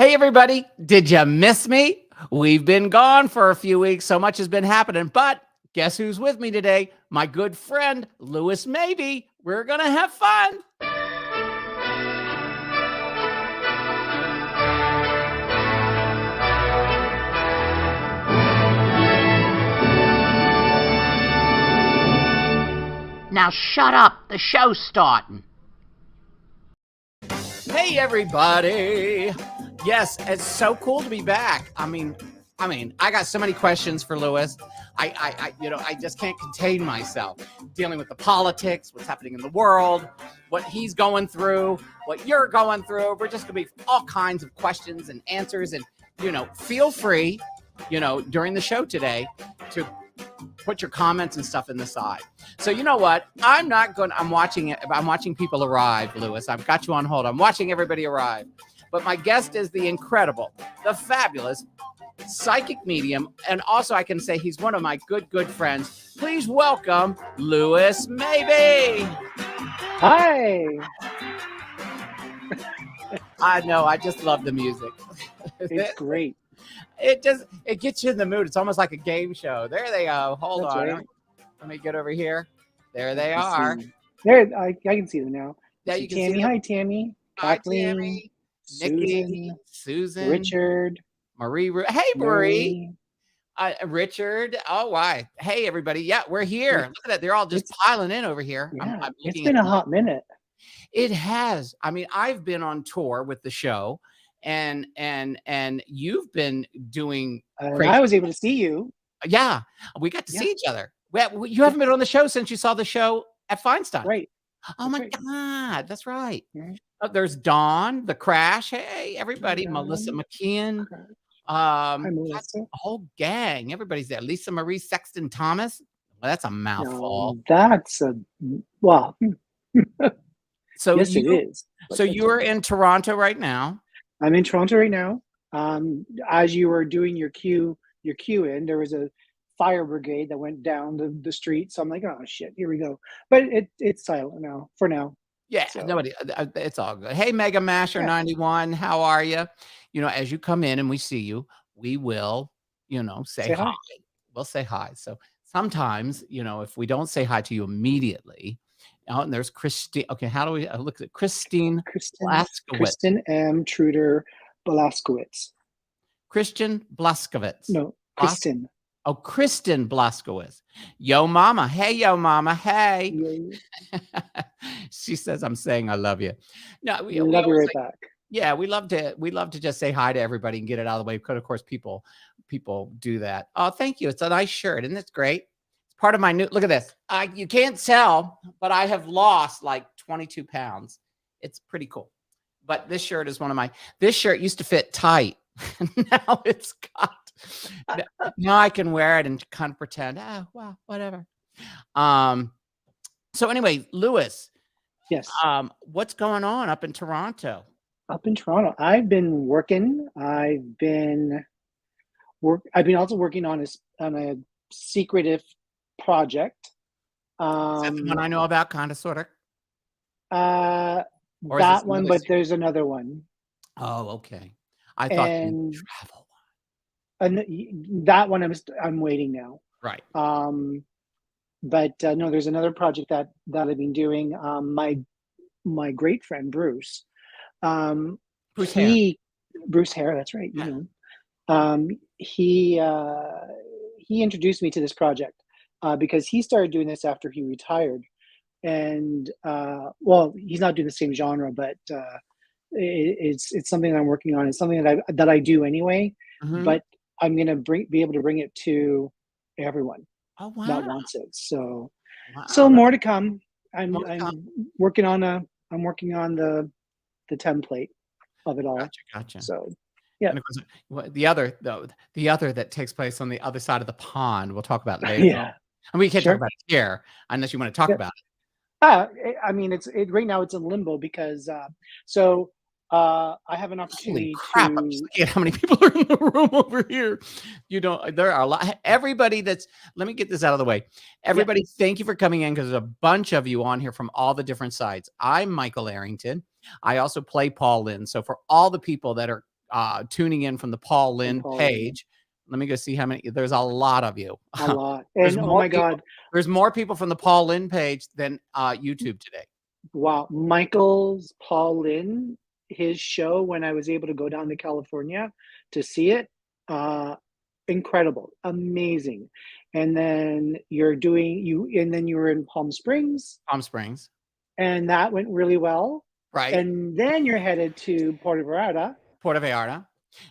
Hey, everybody. Did you miss me? We've been gone for a few weeks. So much has been happening. But guess who's with me today? My good friend, Lewis Mabee. We're going to have fun. Now shut up. The show's starting. Hey, everybody. Yes, it's so cool to be back. I mean, I got so many questions for Lewis. I just can't contain myself. Dealing with the politics, what's happening in the world, what he's going through, what you're going through. We're just going to be all kinds of questions and answers. And, feel free, during the show today to put your comments and stuff in the side. So you know what? I'm watching people arrive, Lewis. I've got you on hold. I'm watching everybody arrive. But my guest is the incredible, the fabulous psychic medium. And also I can say he's one of my good friends. Please welcome Lewis Mabee. Hi. I know. I just love the music. It's great. It gets you in the mood. It's almost like a game show. There they go. Hold on. Right. Let me get over here. There they are. There, I can see them now. Yeah, you can Tammy. see them. Hi, Tammy. Hi, Kathleen, Tammy. Nikki, Susan, Richard, Marie. Hey, Marie. Richard. Oh, why? Hey, everybody. Yeah, we're here. Look at that. They're all just piling in over here. Yeah, I'm it's been a hot minute. It has. I mean, I've been on tour with the show, and you've been doing. I was able to see you. Yeah, we got to see each other. You haven't been on the show since you saw the show at Feinstein. Right. Oh, my God. That's right. Mm-hmm. Oh, there's Dawn, The Crash. Hey, everybody. Melissa McKeon. Melissa. A whole gang. Everybody's there. Lisa Marie Sexton Thomas. Well, that's a mouthful. That's well. So yes, it is. So you're in Toronto right now. I'm in Toronto right now. As you were doing your queue in, there was a fire brigade that went down the street. So I'm like, oh shit, here we go. But it's silent now for now. Yeah, so. Nobody. It's all good. Hey, Mega Masher 91, how are you? As you come in and we see you, we will, say hi. We'll say hi. So sometimes, if we don't say hi to you immediately, and there's Christine. Okay, how do we look at Christine Blaskowitz? Kristen M. Truder Blaskowitz. Christian Blaskowitz. No, Kristen. Oh, Kristen Blaskowitz. Yo, mama. Hey, yo, mama. Hey. Yeah. She says, I'm saying I love you. No, we love you right back. Yeah, we love to just say hi to everybody and get it out of the way. Because of course, people do that. Oh, thank you. It's a nice shirt. Isn't it great? It's part of my new, look at this. You can't tell, but I have lost like 22 pounds. It's pretty cool. But this shirt is this shirt used to fit tight. Now it's got. Now I can wear it and kind of pretend, well, whatever. So anyway, Lewis. Yes. What's going on up in Toronto? Up in Toronto, I've been working. I've been also working on a secretive project. Is that the one I know about, kind of, sort of? That one, but there's another one. Oh, okay. I thought you travel. And that one I'm waiting now. Right. But no, there's another project that I've been doing. My great friend Bruce. Bruce Hare. That's right. Yeah. He introduced me to this project because he started doing this after he retired, and well, he's not doing the same genre, but it's something that I'm working on. It's something that I do anyway, but I'm gonna be able to bring it to everyone that wants it. So, more to come. I'm working on the template of it all. Gotcha. So, yeah. And of course, the other that takes place on the other side of the pond, we'll talk about later. Yeah. And we can't talk about it here unless you want to talk about it. I mean, right now it's in limbo because I have an opportunity. Holy crap! I'm just looking at how many people are in the room over here. There are a lot. Everybody let me get this out of the way. Everybody, thank you for coming in, because there's a bunch of you on here from all the different sides. I'm Michael Airington. I also play Paul Lynn. So for all the people that are tuning in from the Paul Lynde Paul page. Let me go see how many. There's a lot of you. A lot. There's And oh more my people, God. there's more people from the Paul Lynde page than YouTube today. Wow. Michael's Paul Lynde, his show, when I was able to go down to California to see it, incredible, amazing. And then you were in Palm Springs, Palm Springs, and that went really well. right? And then you're headed to Puerto Vallarta. Puerto Vallarta.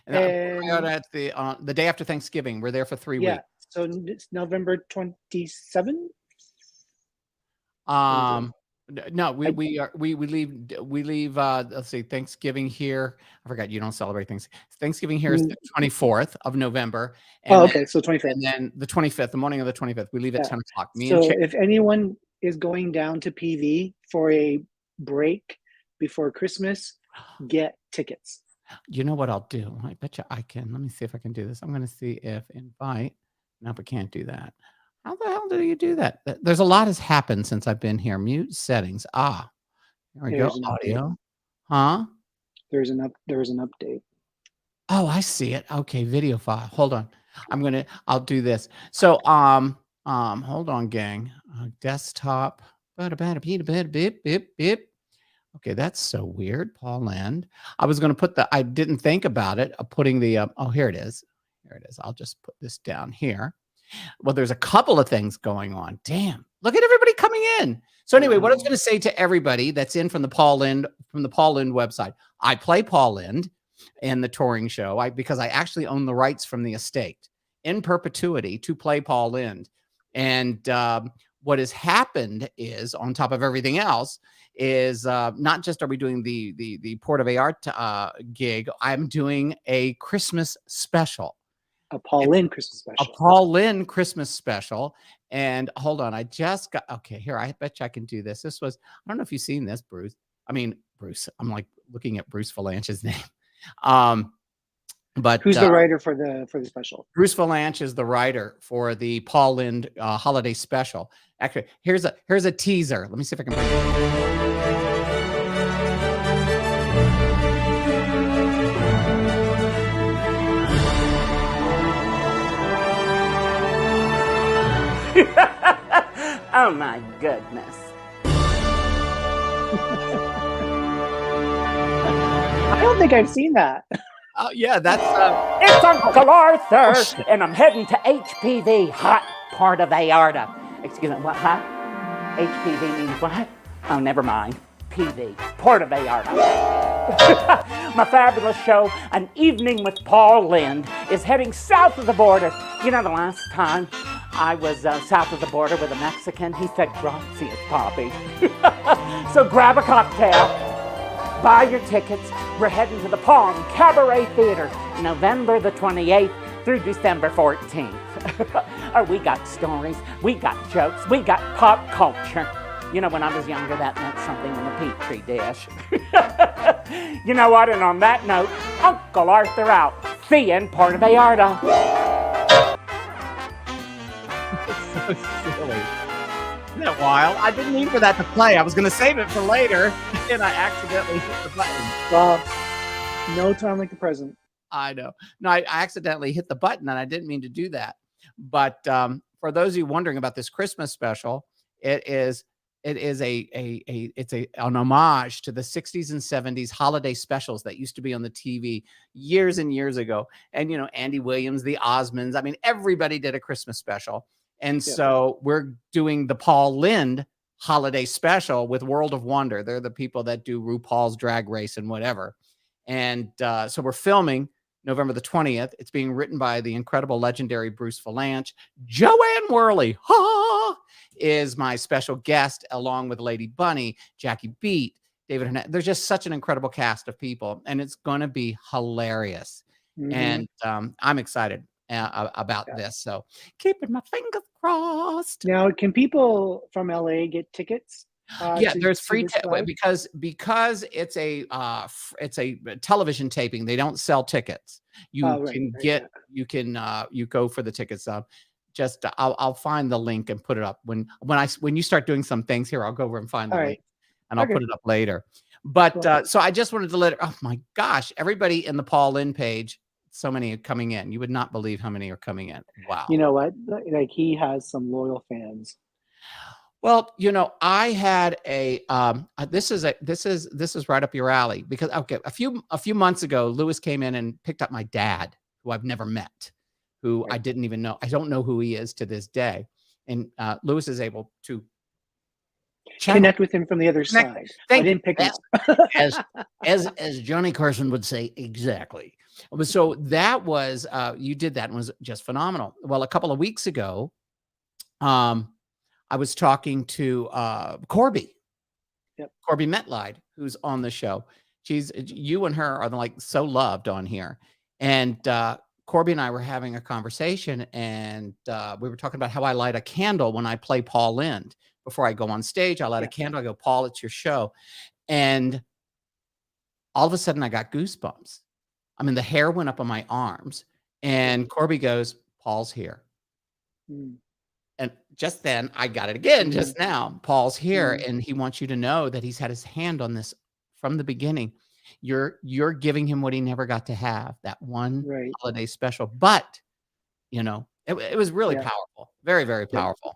And at the day after Thanksgiving. We're there for 3 weeks. So it's November 27th. No, we leave let's see, Thanksgiving here. I forgot you don't celebrate things. Thanksgiving here is the 24th of November. And okay, so 25th. And then the 25th, the morning of the 25th, we leave at 10 o'clock. So if anyone is going down to PV for a break before Christmas, get tickets. You know what I'll do? I bet you I can. Let me see if I can do this. I'm going to see if invite. Nope, I can't do that. How the hell do you do that? There's a lot has happened since I've been here. Mute settings. Here we go. Audio. Huh? There was an update. Oh, I see it. Okay, video file. Hold on. I'll do this. So hold on, gang. Desktop. Okay, that's so weird. Paul Lynde. I was going to I didn't think about it. Putting the, here it is. Here it is. I'll just put this down here. Well, there's a couple of things going on. Damn. Look at everybody coming in. So anyway, what I was going to say to everybody that's in from the Paul Lynde website, I play Paul Lynde in the touring show because I actually own the rights from the estate in perpetuity to play Paul Lynde. And what has happened is, on top of everything else, is not just are we doing the Puerto Vallarta gig, I'm doing a Christmas special. A Paul Lynde Christmas special. A Paul Lynde Christmas special. And hold on, I just got, okay, here, I bet you I can do this. This was, I don't know if you've seen this, Bruce. Bruce, I'm like looking at Bruce Valanche's name. But who's the writer for the special? Bruce Valanche is the writer for the Paul Lynde holiday special. Actually, here's a teaser. Let me see if I can bring it. Oh my goodness. I don't think I've seen that. Oh, yeah, that's... It's Uncle Arthur, and I'm heading to HPV, hot Puerto Vallarta. Excuse me, what, hot? HPV means what? Oh, never mind. PV, Puerto Vallarta. My fabulous show, An Evening with Paul Lynde, is heading south of the border. You know, the last time I was south of the border with a Mexican, he said, "Gracias, Poppy." So grab a cocktail, buy your tickets. We're heading to the Palm Cabaret Theater, November the 28th through December 14th. Oh, we got stories, we got jokes, we got pop culture. You know, when I was younger, that meant something in a Petri dish. You know what? And on that note, Uncle Arthur out. See you in Puerto Vallarta. So silly. Isn't that wild? I didn't mean for that to play. I was going to save it for later, and I accidentally hit the button. Well, no time like the present. I know. No, I accidentally hit the button, and I didn't mean to do that. But for those of you wondering about this Christmas special, it's an homage to the 60s and 70s holiday specials that used to be on the TV years and years ago. And, you know, Andy Williams, the Osmonds, I mean, everybody did a Christmas special. And so we're doing the Paul Lynde holiday special with World of Wonder. They're the people that do RuPaul's Drag Race and whatever. And so we're filming November the 20th. It's being written by the incredible, legendary Bruce Valanche. Joanne Worley is my special guest, along with Lady Bunny, Jackie Beat, David Hernandez. There's just such an incredible cast of people, and it's going to be hilarious. And I'm excited about this. So keeping my fingers crossed. Now, can people from LA get tickets? Yeah, there's free because it's a television taping. They don't sell tickets. You go for the tickets. Just I'll find the link and put it up when you start doing some things here. I'll go over and find the link, and I'll put it up later. But so I just wanted to oh my gosh, everybody in the Paul Lynn page, so many are coming in. You would not believe how many are coming in. Wow. You know what? Like he has some loyal fans. Well, I had this is right up your alley because a few months ago, Lewis came in and picked up my dad, who I've never met, who I didn't even know. I don't know who he is to this day. And Lewis is able to connect with him from the other side. I didn't pick him as Johnny Carson would say, exactly. So that was you did that and was just phenomenal. Well, a couple of weeks ago, I was talking to Corby, Corby Metlide, who's on the show. You and her are like so loved on here. And Corby and I were having a conversation, and we were talking about how I light a candle when I play Paul Lynde. Before I go on stage, I light a candle. I go, Paul, it's your show. And all of a sudden I got goosebumps. I mean, the hair went up on my arms, and Corby goes, Paul's here. Mm. And just then I got it again just now. Paul's here, and he wants you to know that he's had his hand on this from the beginning. You're giving him what he never got to have, that one holiday special. But, it was really powerful. Very, very powerful.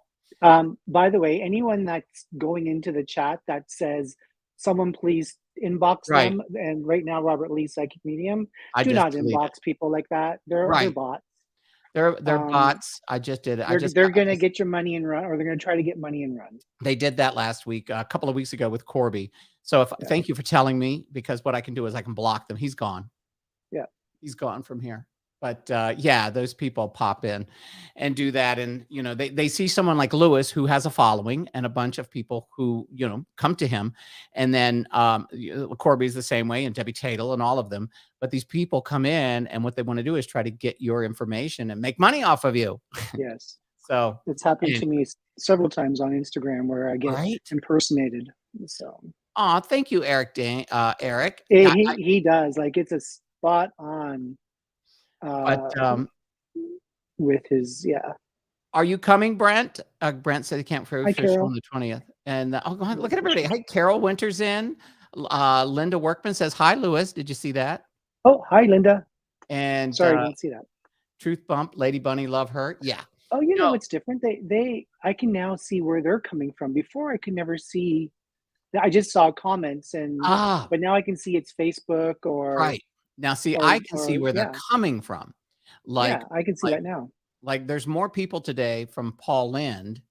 By the way, anyone that's going into the chat that says, someone please inbox them, and right now, Robert Lee, Psychic Medium, do not inbox people like that. They're bots. They're bots. I just did it. They're going to get your money and run, or they're going to try to get money and run. They did that last week, a couple of weeks ago with Corby. So thank you for telling me, because what I can do is I can block them. He's gone. Yeah. He's gone from here. But those people pop in and do that. And, they see someone like Lewis, who has a following, and a bunch of people who, come to him. And then Corby's the same way, and Debbie Tatel and all of them. But these people come in, and what they want to do is try to get your information and make money off of you. Yes. So it's happened to me several times on Instagram where I get impersonated. So. Oh, thank you, Eric. Eric. He does. Like, it's a spot on. With his Are you coming, Brent? Brent said he can't fish on the 20th. And go ahead, look at everybody. Hi, Carol Winters in. Linda Workman says hi, Lewis. Did you see that? Oh, hi, Linda. And sorry, I didn't see that. Truth Bump, Lady Bunny, love her. Yeah. Oh, you know what's different? I can now see where they're coming from. Before I could never see. I just saw comments but now I can see it's Facebook or Now, see, I can see where they're coming from. Like, I can see that now. Like, there's more people today from Paul Lynde,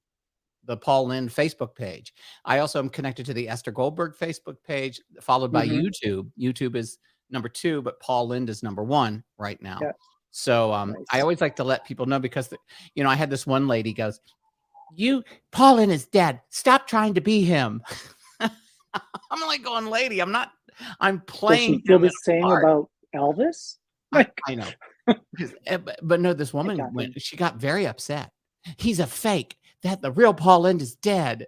the Paul Lynde Facebook page. I also am connected to the Esther Goldberg Facebook page, followed by YouTube. YouTube is number 2, but Paul Lynde is number 1 right now. Yeah. So I always like to let people know, because, I had this one lady goes, Paul Lynde is dead. Stop trying to be him. I'm like going, lady, I'm playing. Does she feel the same about Elvis? I know. But no, this woman she got very upset. He's a fake. The real Paul Lynde is dead.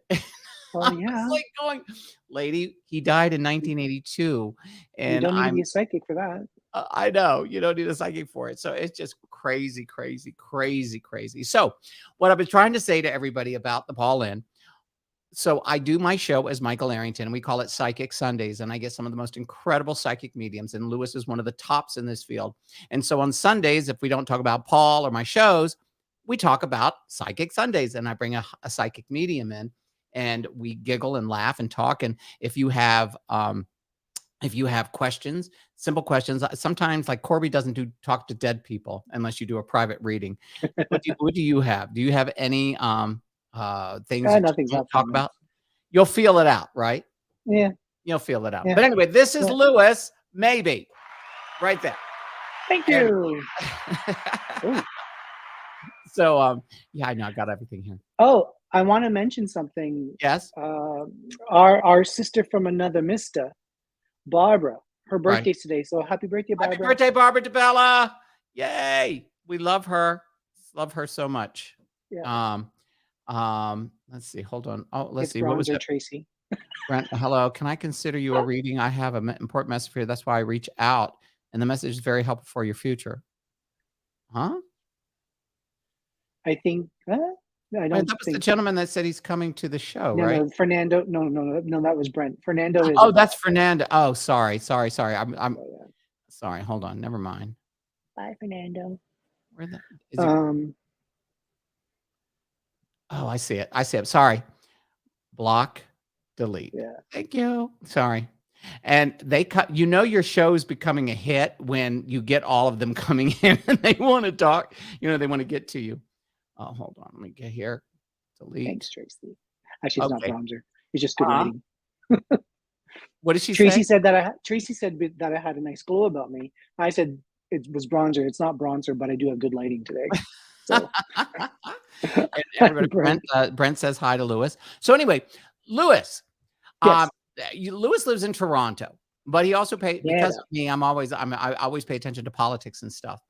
Well, yeah. I was like going, lady, he died in 1982. And you don't need to be a psychic for that. I know. You don't need a psychic for it. So it's just crazy, crazy, crazy, crazy. So what I've been trying to say to everybody about the Paul Lynde, so I do my show as Michael Airington, and we call it Psychic Sundays, and I get some of the most incredible psychic mediums, and Lewis is one of the tops in this field. And so on Sundays, if we don't talk about Paul or my shows, we talk about Psychic Sundays, and I bring a psychic medium in, and we giggle and laugh and talk. And if you have questions, simple questions, sometimes like Corby doesn't talk to dead people unless you do a private reading. What do you have? Do you have any things nothing to talk about? You'll feel it out, right? Yeah. You'll feel it out. Yeah. But anyway, this is Lewis Mabee right there. Thank you. So, I know I got everything here. Oh, I want to mention something. Yes. Our sister from another Mista, Barbara, her birthday's today. So happy birthday, Barbara. Happy birthday, Barbara DeBella. Yay. We love her. Love her so much. Yeah. Let's see. Hold on. Oh, let's see. What was it, Tracy? Brent, hello. Can I consider you a reading? I have an important message for you. That's why I reach out. And the message is very helpful for your future. Huh? I think, I Wait, don't that was the think. gentleman that said he's coming to the show, No, right? no, Fernando. No, that was Brent. Fernando is. Oh, that's Fernando. Oh, sorry. I'm Yeah. sorry. Hold on. Never mind. Bye, Fernando. Where the is it? Um, Oh, I see it. I see it. Sorry. Block, delete. yeah. Thank you. Sorry. And they cut, you know, your show's becoming a hit when you get all of them coming in and they want to talk, you know, they want to get to you. Oh, hold on. Let me get here. Delete. Thanks, Tracy. Actually, it's not Okay. bronzer. It's just good lighting. What did she Tracy say? said that Tracy said that I had a nice glow about me. I said it was bronzer. It's not bronzer, but I do have good lighting today. So And everybody, Brent. Brent says hi to Lewis. So anyway, Lewis, Yes. Lewis lives in Toronto, but he also because Yeah. of me, I always pay attention to politics and stuff.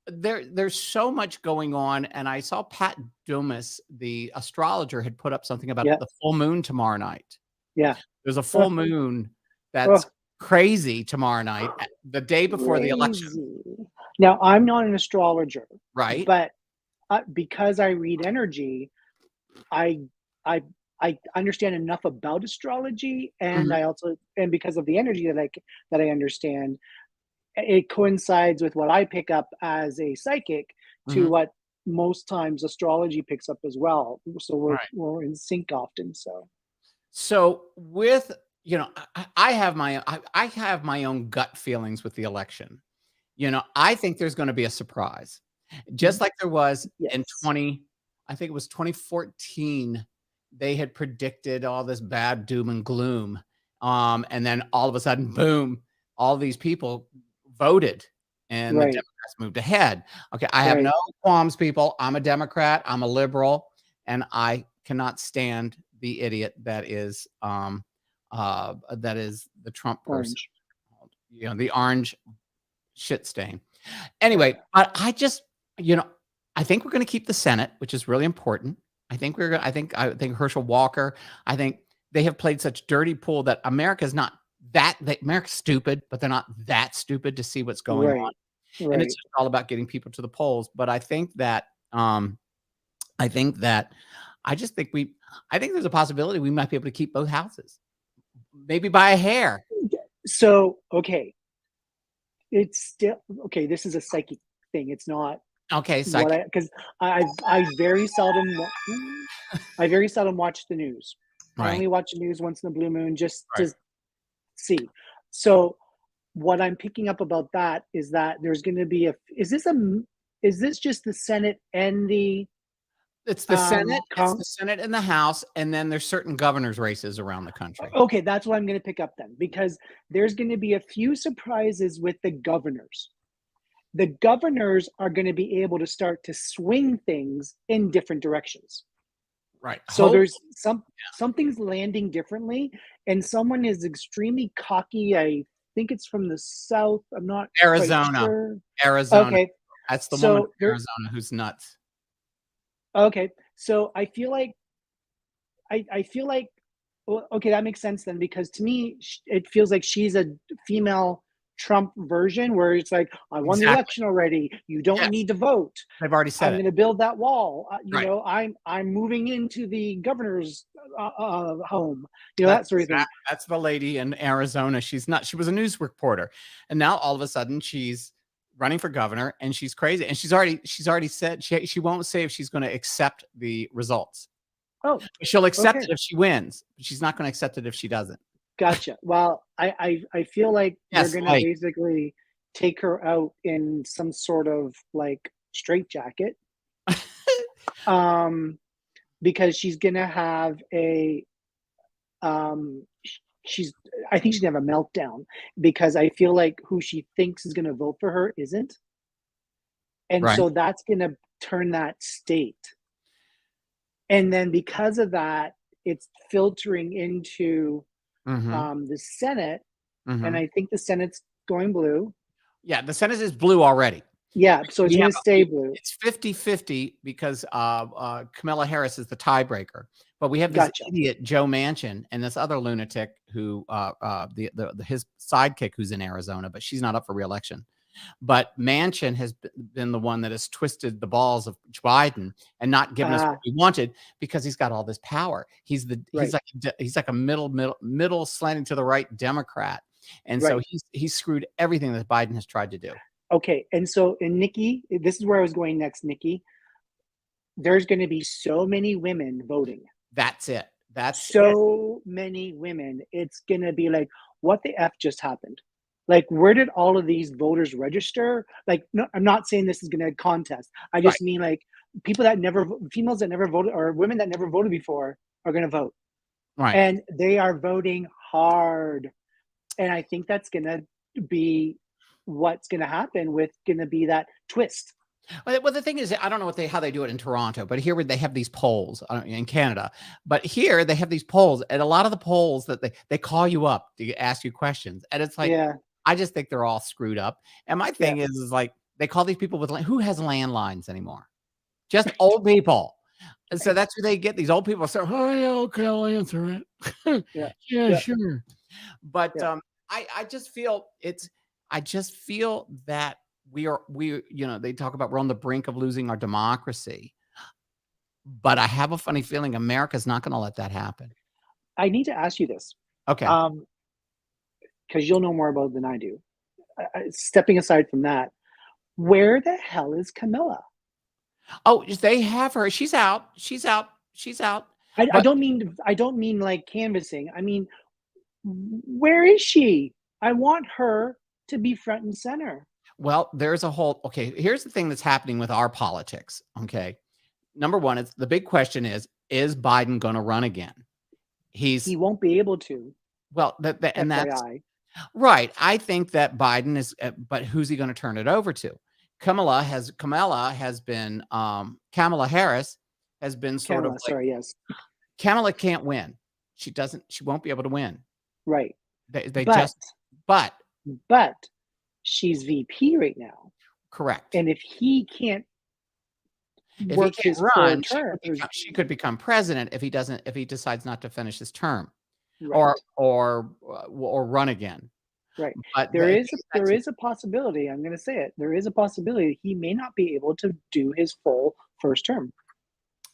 There's so much going on, and I saw Pat Dumas, the astrologer, had put up something about Yeah. the full moon tomorrow night. Yeah. There's a full moon that's crazy tomorrow night, the day before the election. Crazy. Now, I'm not an astrologer, Right. but because I read energy, I understand enough about astrology, and Mhm. I also, and because of the energy that I understand, it coincides with what I pick up as a psychic to Mhm. what most times astrology picks up as well. So Right. we're in sync often. So So with, you know, I have my own gut feelings with the election. You know, I think there's going to be a surprise, just like there was in yes, I think it was 2014. They had predicted all this bad doom and gloom, and then all of a sudden, boom! All these people voted, and the right, Democrats moved ahead. Okay, I have right, no qualms, people. I'm a Democrat. I'm a liberal, and I cannot stand the idiot that is the Trump person. orange. You know, the orange shit stain. Yeah, Anyway, but I just, you know, I think we're going to keep the Senate, which is really important. I think we're going to, I think Herschel Walker, I think they have played such dirty pool that America's not America's stupid, but they're not that stupid to see what's going on. right, And it's right. just all about getting people to the polls. But I think that, I just think I think there's a possibility we might be able to keep both houses, maybe by a hair. So okay, it's still okay. This is a psychic thing. It's not Okay. what Psychic. because I very seldom watch the news. I Right. only watch the news once in a blue moon just Right. to see. So what I'm picking up about that is that there's going to be is this just the Senate and the It's the Senate, it's Cong? the Senate and the House, and then there's certain governors races around the country. Okay, that's what I'm going to pick up then, because there's going to be a few surprises with the governors. The governors are going to be able to start to swing things in different directions. Right. So Hope. there's something's landing differently, and someone is extremely cocky. I think it's from the south. I'm not quite Arizona. sure. Arizona. Okay, That's the woman so from Arizona who's nuts. okay, so I feel like I feel like well, okay, that makes sense then, because to me it feels like she's a female Trump version where it's like, I won the Exactly. election already. You don't Yes. need to vote. They've already said I'm it. going to build that wall. You Right. know, I'm moving into the governor's home. You know, that sort of thing. That's the lady in Arizona. She was a news reporter. And now all of a sudden she's running for governor and she's crazy. And she's already said she won't say if she's going to accept the results. Oh, She'll accept okay. it if she wins, but she's not going to accept it if she doesn't. Gotcha. Well, I feel like Yes, they're going to basically take her out in some sort of like straitjacket. Because she's going to have I think she's going to have a meltdown, because I feel like who she thinks is going to vote for her isn't. And Right. so that's going to turn that state. And then because of that, it's filtering into the Senate, and I think the Senate's going blue. Yeah, the Senate is blue already. Yeah, so it's going to stay blue. It's 50-50 because Kamala Harris is the tiebreaker. But we have this Gotcha. idiot Joe Manchin and this other lunatic who his sidekick who's in Arizona, but she's not up for re-election. But Manchin has been the one that has twisted the balls of Biden and not given us what we wanted because he's got all this power. He's Right. he's like a middle slanting to the right Democrat, and so Right. he's screwed everything that Biden has tried to do. Okay. And so, and Nikki, this is where I was going next, Nikki. There's going to be so many women voting. That's it. That's so many women. It's going to be like, what the F just happened? Like, where did all of these voters register? Like, no, I'm not saying this is going to contest. I just mean like people that never, females that never voted or women that never voted before are going to vote. Right. And they are voting hard. And I think that's going to be what's going to happen with going to be that twist. Well, the thing is, I don't know how they do it in Toronto, but here they have these polls in Canada. But here they have these polls, and a lot of the polls that they call you up to ask you questions, and it's like, I just think they're all screwed up. And my thing is like they call these people with who has landlines anymore? Just old people. And so that's who they get. These old people say, "Oh yeah, okay, I'll answer it." yeah, sure. But I just feel that we they talk about we're on the brink of losing our democracy, but I have a funny feeling America's not going to let that happen. I need to ask you this. Okay. Because you'll know more about it than I do. Stepping aside from that, where the hell is Camilla? Oh, they have her. She's out. I don't mean like canvassing. I mean, where is she? I want her to be front and center. Well, there's a whole, here's the thing that's happening with our politics. Okay. Number one, it's the big question is Biden going to run again? He won't be able to. Well, and that's right. I think that Biden is, but who's he going to turn it over to? Kamala Harris has been sort of like, Kamala can't win. She won't be able to win. Right. But she's VP right now. Correct. And if he can't run, she could become president if he decides not to finish his term, right. or run again. Right. But there is a possibility. I'm going to say it. There is a possibility he may not be able to do his full first term.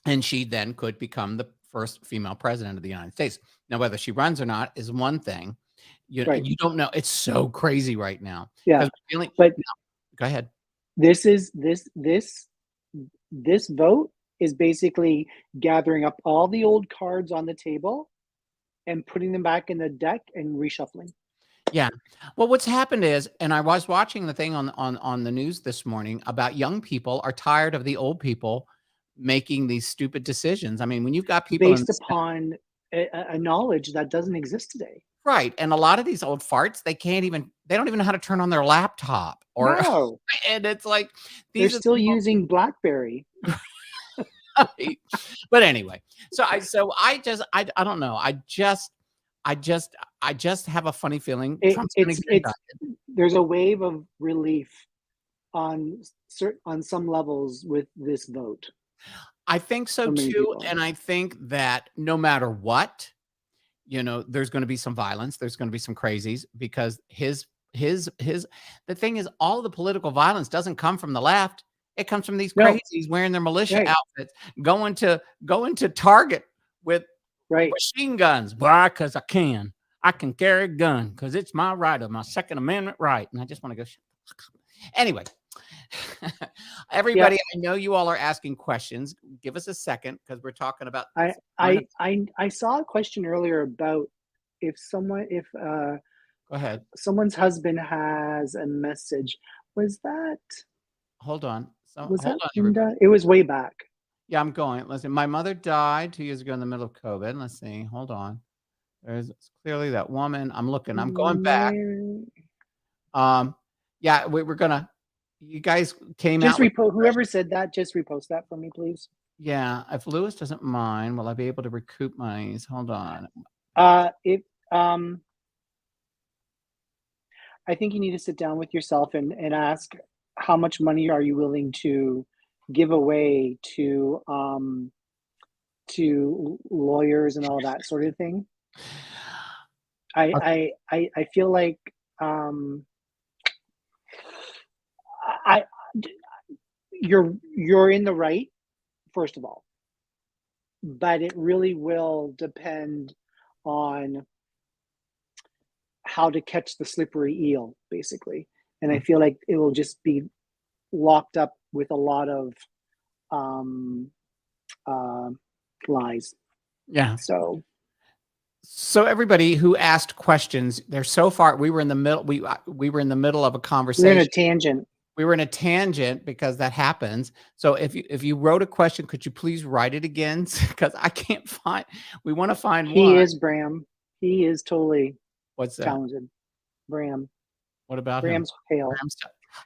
And she then could become the first female president of the United States. Now, whether she runs or not is one thing. You don't know. It's so crazy right now. Yeah. But go ahead. This vote is basically gathering up all the old cards on the table and putting them back in the deck and reshuffling. Yeah. Well, what's happened is, and I was watching the thing on the news this morning about young people are tired of the old people making these stupid decisions. I mean, when you've got people based upon a knowledge that doesn't exist today. Right. And a lot of these old farts, they don't even know how to turn on their laptop and it's like, they're still using BlackBerry. But anyway, I don't know. I just have a funny feeling. There's a wave of relief on some levels with this vote. I think so too. And I think that no matter what, there's going to be some violence. There's going to be some crazies because the thing is, all the political violence doesn't come from the left. It comes from these crazies wearing their militia outfits, going to Target with machine guns. Why? Because I can carry a gun because it's my right, of my Second Amendment right. And I just want to go. Anyway, everybody, I know you all are asking questions. Give us a second because we're talking about. I saw a question earlier about go ahead. Someone's husband has a message. Was that? Hold on. It was way back. Yeah, I'm going. Listen, my mother died 2 years ago in the middle of COVID. Let's see. Hold on. There's clearly that woman. I'm looking. I'm going back. Yeah, we're gonna. You guys came out. Whoever said that, just repost that for me, please. Yeah, if Lewis doesn't mind, will I be able to recoup monies? Hold on. I think you need to sit down with yourself and ask how much money are you willing to give away to lawyers and all that sort of thing. I feel like I you're in the right, first of all, but it really will depend on how to catch the slippery eel, basically. And I feel like it will just be locked up with a lot of um, uh, lies. Yeah. So Everybody who asked questions, they're so far. We were in the middle. We were in the middle of a we're conversation. in a tangent. We were in a tangent because that happens. So if you wrote a question, could you please write it again? Because I can't find. We want to find He one. is Bram. He is totally What's that? talented. Bram. What about him? Bram's Hale.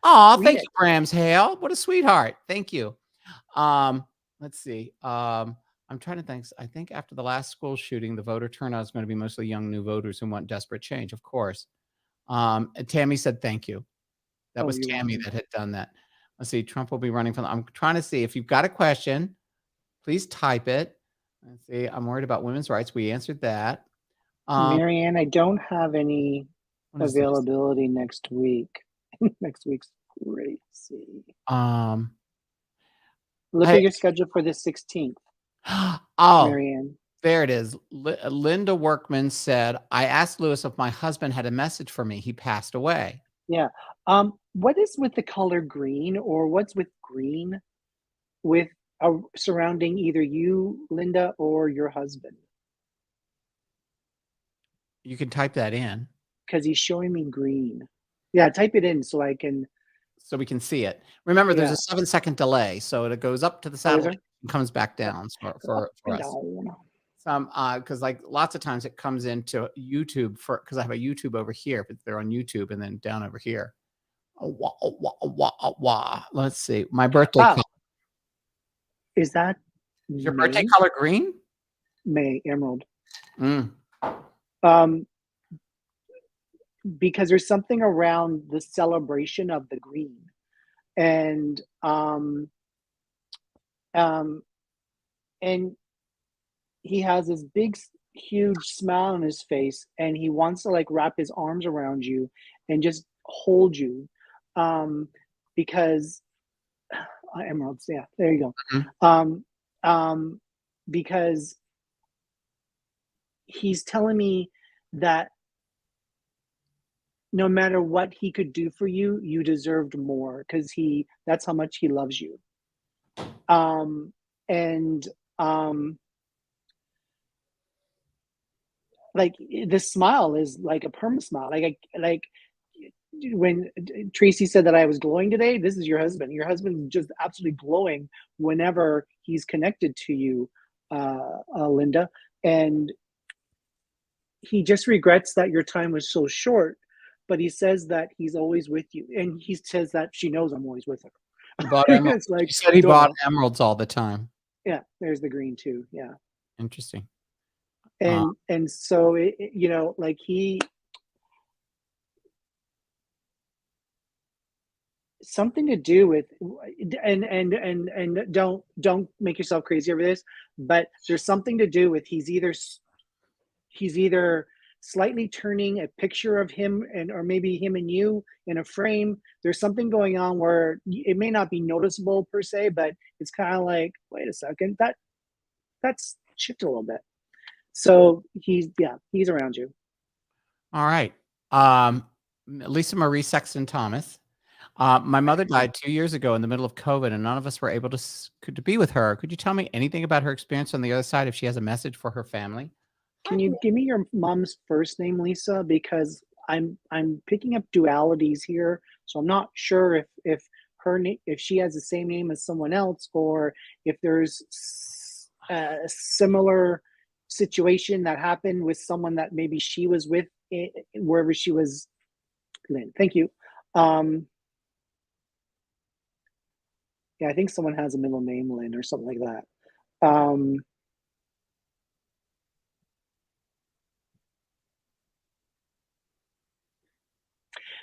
Oh, Read thank it. you, Bram's Hale. What a sweetheart. Thank you. Let's see. I'm trying to think. I think after the last school shooting, the voter turnout is going to be mostly young new voters who want desperate change, of course. And Tammy said thank you. That was you're Tammy welcome. that had done that. Let's see. Trump will be running for. I'm trying to see if you've got a question, please type it. Let's see. I'm worried about women's rights. We answered that. Marianne, I don't have any What is this? availability next week. Next week's crazy. Look at your schedule for the 16th, Oh, Marianne. there it is. Linda Workman said, I asked Lewis if my husband had a message for me. He passed away. Yeah. What is with the color green, or what's with green with surrounding either you, Linda, or your husband? You can type that in. Because he's showing me green. Yeah, type it in so I can. So we can see it. Remember, there's Yeah. a 7-second delay, so it goes up to the satellite and comes back down for us. Some because like lots of times it comes into YouTube because I have a YouTube over here, but they're on YouTube and then down over here. Let's see. My birthday color. Is that your birthday color green? May emerald. Because there's something around the celebration of the green, and he has this big huge smile on his face, and he wants to like wrap his arms around you and just hold you, because emeralds, yeah, there you go. Because he's telling me that no matter what he could do for you, you deserved more, because that's how much he loves you. Like the smile is like a perma smile. Like when Tracy said that I was glowing today, this is your husband. Your husband's just absolutely glowing whenever he's connected to you, Linda. And he just regrets that your time was so short, but he says that he's always with you. And he says that she knows I'm always with her. He bought emeralds. Like, he said he bought emeralds all the time. Yeah, there's the green too. Yeah. Interesting. And so like something to do with, and don't make yourself crazy over this, but there's something to do with he's either slightly turning a picture of him or maybe him and you in a frame. There's something going on where it may not be noticeable per se, but it's kind of like, wait a second, that's shifted a little bit. So he's around you. All right. Lisa Marie Sexton Thomas. My mother died 2 years ago in the middle of COVID, and none of us were able to be with her. Could you tell me anything about her experience on the other side, if she has a message for her family? Can you give me your mom's first name, Lisa? Because I'm picking up dualities here, so I'm not sure if she has the same name as someone else, or if there's a similar situation that happened with someone that maybe she was with wherever she was. Lynn, thank you. Yeah, I think someone has a middle name Lynn or something like that.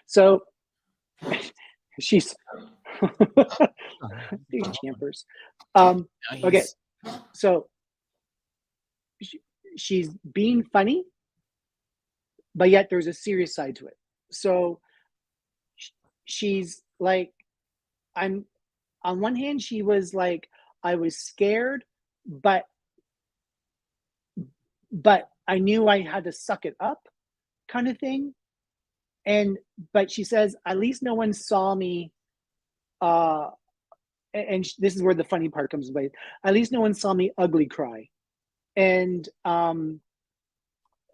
So she's these champers. Okay, so she's being funny, but yet there's a serious side to it. So she's like I'm on one hand, she was like, I was scared, but I knew I had to suck it up, kind of thing. But she says, at least no one saw me. And this is where the funny part comes by. At least no one saw me ugly cry. And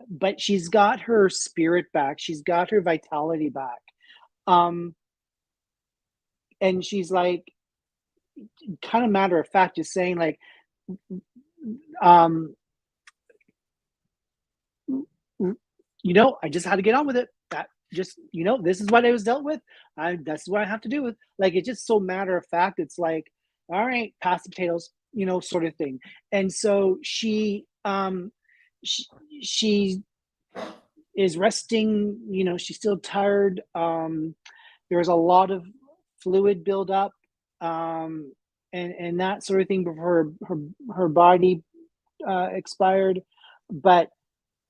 but she's got her spirit back. She's got her vitality back. And she's like, kind of matter of fact, just saying like, I just had to get on with it. That just, this is what I was dealt with. That's what I have to do with. Like, it's just so matter of fact. It's like, all right, pass the potatoes, sort of thing. And so she is resting. She's still tired. There's a lot of fluid buildup, and that sort of thing before her body expired. But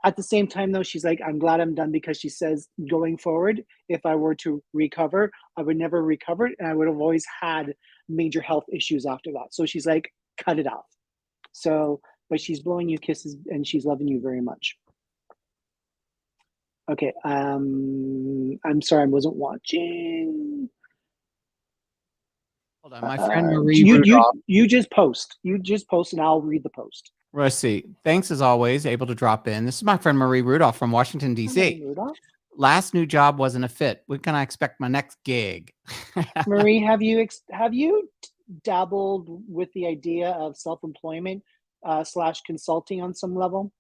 at the same time, though, she's like, I'm glad I'm done, because she says going forward, if I were to recover, I would never recover, and I would have always had major health issues after that. So she's like, cut it off. So, but she's blowing you kisses and she's loving you very much. Okay. I'm sorry, I wasn't watching. Hold on, my friend Marie Rudolph. You just post. You just post, and I'll read the post. Let's see. Thanks as always, able to drop in. This is my friend Marie Rudolph from Washington, D.C. Last new job wasn't a fit. When can I expect my next gig? Marie, have you dabbled with the idea of self-employment / consulting on some level?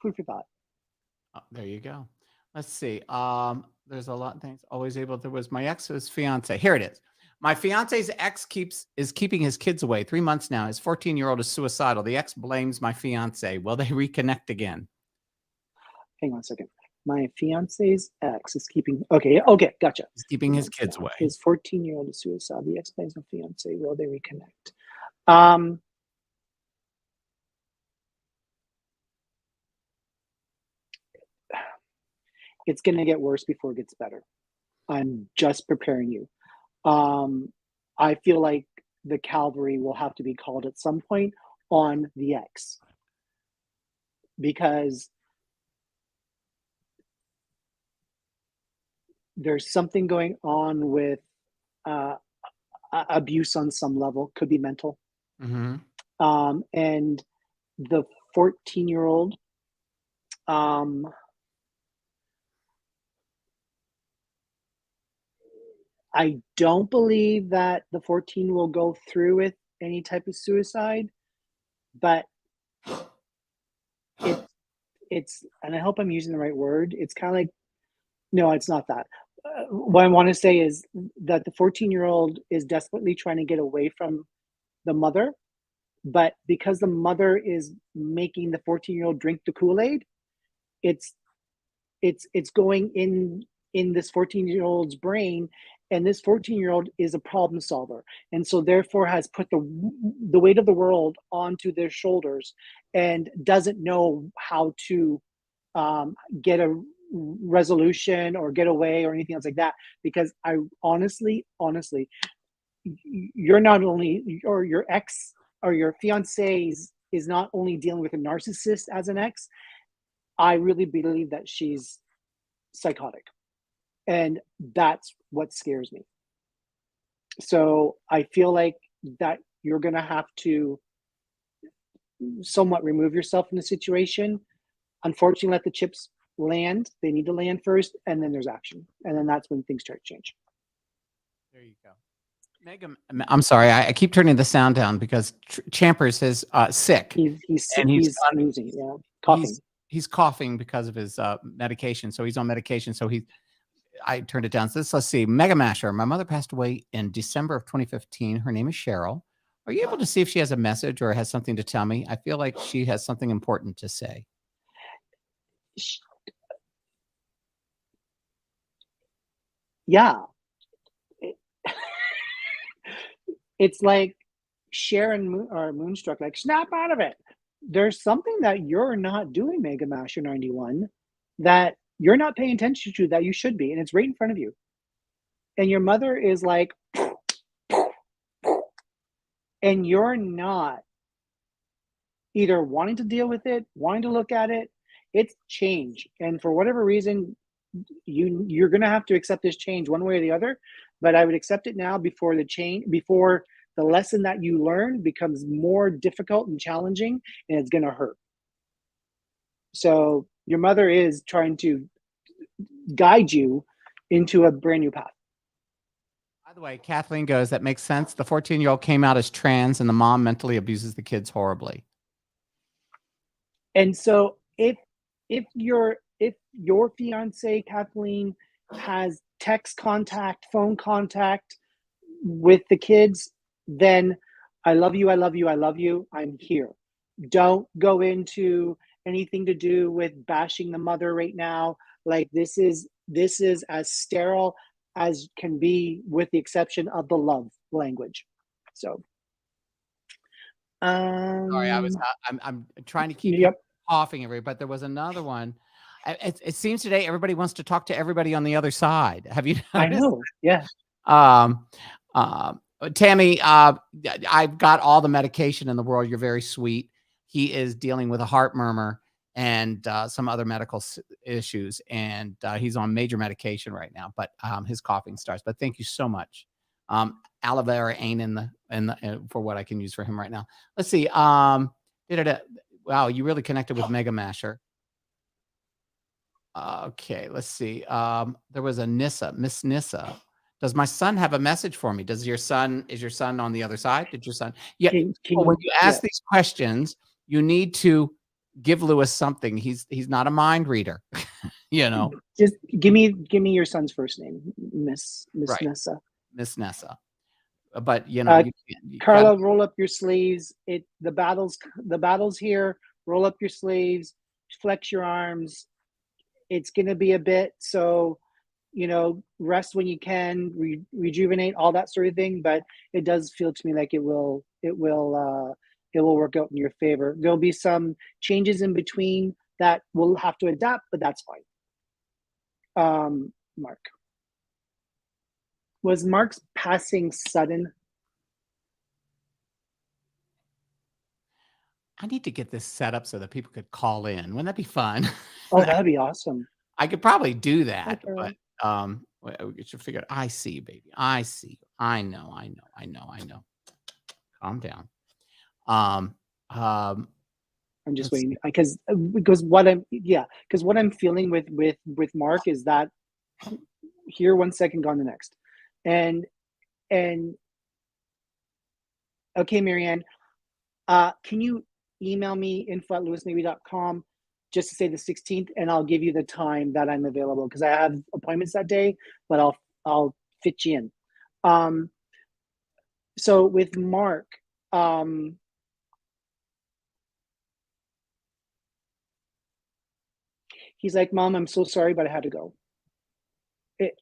Food for thought. Oh, there you go. Let's see. There's a lot of things. Always able. There was my ex's fiance. Here it is. My fiance's ex is keeping his kids away 3 months now. His 14-year-old is suicidal. The ex blames my fiance. Will they reconnect again? Hang on a second. My fiance's ex is keeping. Okay, gotcha. He's keeping his kids away. His 14-year-old is suicidal. The ex blames my fiance. Will they reconnect? It's going to get worse before it gets better. I'm just preparing you. I feel like the cavalry will have to be called at some point on the ex, because there's something going on with abuse on some level. Could be mental. Mm-hmm. And the 14-year-old, I don't believe that the 14 will go through with any type of suicide, but it's, and I hope I'm using the right word. It's kind of like, no, it's not that. What I want to say is that the 14-year-old is desperately trying to get away from the mother, but because the mother is making the 14-year-old drink the Kool-Aid, it's going in this 14-year-old's brain, and this 14-year-old is a problem solver, and so therefore has put the weight of the world onto their shoulders and doesn't know how to get a resolution or get away or anything else like that. Because I honestly, you're not only, or your ex or your fiance is not only dealing with a narcissist as an ex. I really believe that she's psychotic. And that's what scares me. So I feel like that you're going to have to somewhat remove yourself from the situation. Unfortunately, let the chips land. They need to land first, and then there's action. And then that's when things start to change. There you go. Megan, I'm sorry. I keep turning the sound down because Champers is sick. He's sick. He's sneezing, yeah, coughing. He's coughing because of his medication. So he's on medication. So I turned it down. So let's see. Mega Masher. My mother passed away in December of 2015. Her name is Cheryl. Are you able to see if she has a message or has something to tell me? I feel like she has something important to say. Yeah. It's like Sharon or Moonstruck, like, snap out of it. There's something that you're not doing, Mega Masher 91, that you're not paying attention to, that you should be, and it's right in front of you. and your mother is like, and you're not either wanting to deal with it, wanting to look at it. It's change, and for whatever reason, you're going to have to accept this change one way or the other. But I would accept it now before before the lesson that you learn becomes more difficult and challenging, and it's going to hurt. So your mother is trying to guide you into a brand new path. By the way, Kathleen goes, that makes sense. The 14-year-old came out as trans and the mom mentally abuses the kids horribly. And so if your fiance, Kathleen, has text contact, phone contact with the kids, then I love you, I love you, I love you. I'm here. Don't go into anything to do with bashing the mother right now. Like this is as sterile as can be, with the exception of the love language. So Sorry, I'm trying to keep coughing every, but there was another one. It seems today everybody wants to talk to everybody on the other side. Have you noticed? I know. Yeah. Tammy, I've got all the medication in the world. You're very sweet. He is dealing with a heart murmur and some other medical issues, and he's on major medication right now. But his coughing starts. But thank you so much. Aloe vera ain't in the for what I can use for him right now. Let's see. Wow, you really connected with Mega Masher. Okay, let's see. There was a Miss Nissa. Does my son have a message for me? Is your son on the other side? Did your son? Yeah. When you ask these questions, you need to give Lewis something. He's not a mind reader, you know. Just give me your son's first name, Miss Right. Nessa. Miss Nessa. But you know, Carla, roll up your sleeves. The battle's here. Roll up your sleeves, flex your arms. It's gonna be a bit, so you know, rest when you can, rejuvenate, all that sort of thing. But it does feel to me like it will work out in your favor. There'll be some changes in between that we'll have to adapt, but that's fine. Mark. Was Mark's passing sudden? I need to get this set up so that people could call in. Wouldn't that be fun? Oh, that'd be awesome. I could probably do that, Okay. but we should figure out. I see you, baby. I see you. I know. Calm down. I'm just waiting because what I'm feeling with Mark is that here 1 second, gone the next, and okay, Marianne, can you email me info@lewismabee.com just to say the 16th, and I'll give you the time that I'm available because I have appointments that day, but I'll fit you in. So with Mark, he's like, Mom, I'm so sorry, but I had to go. He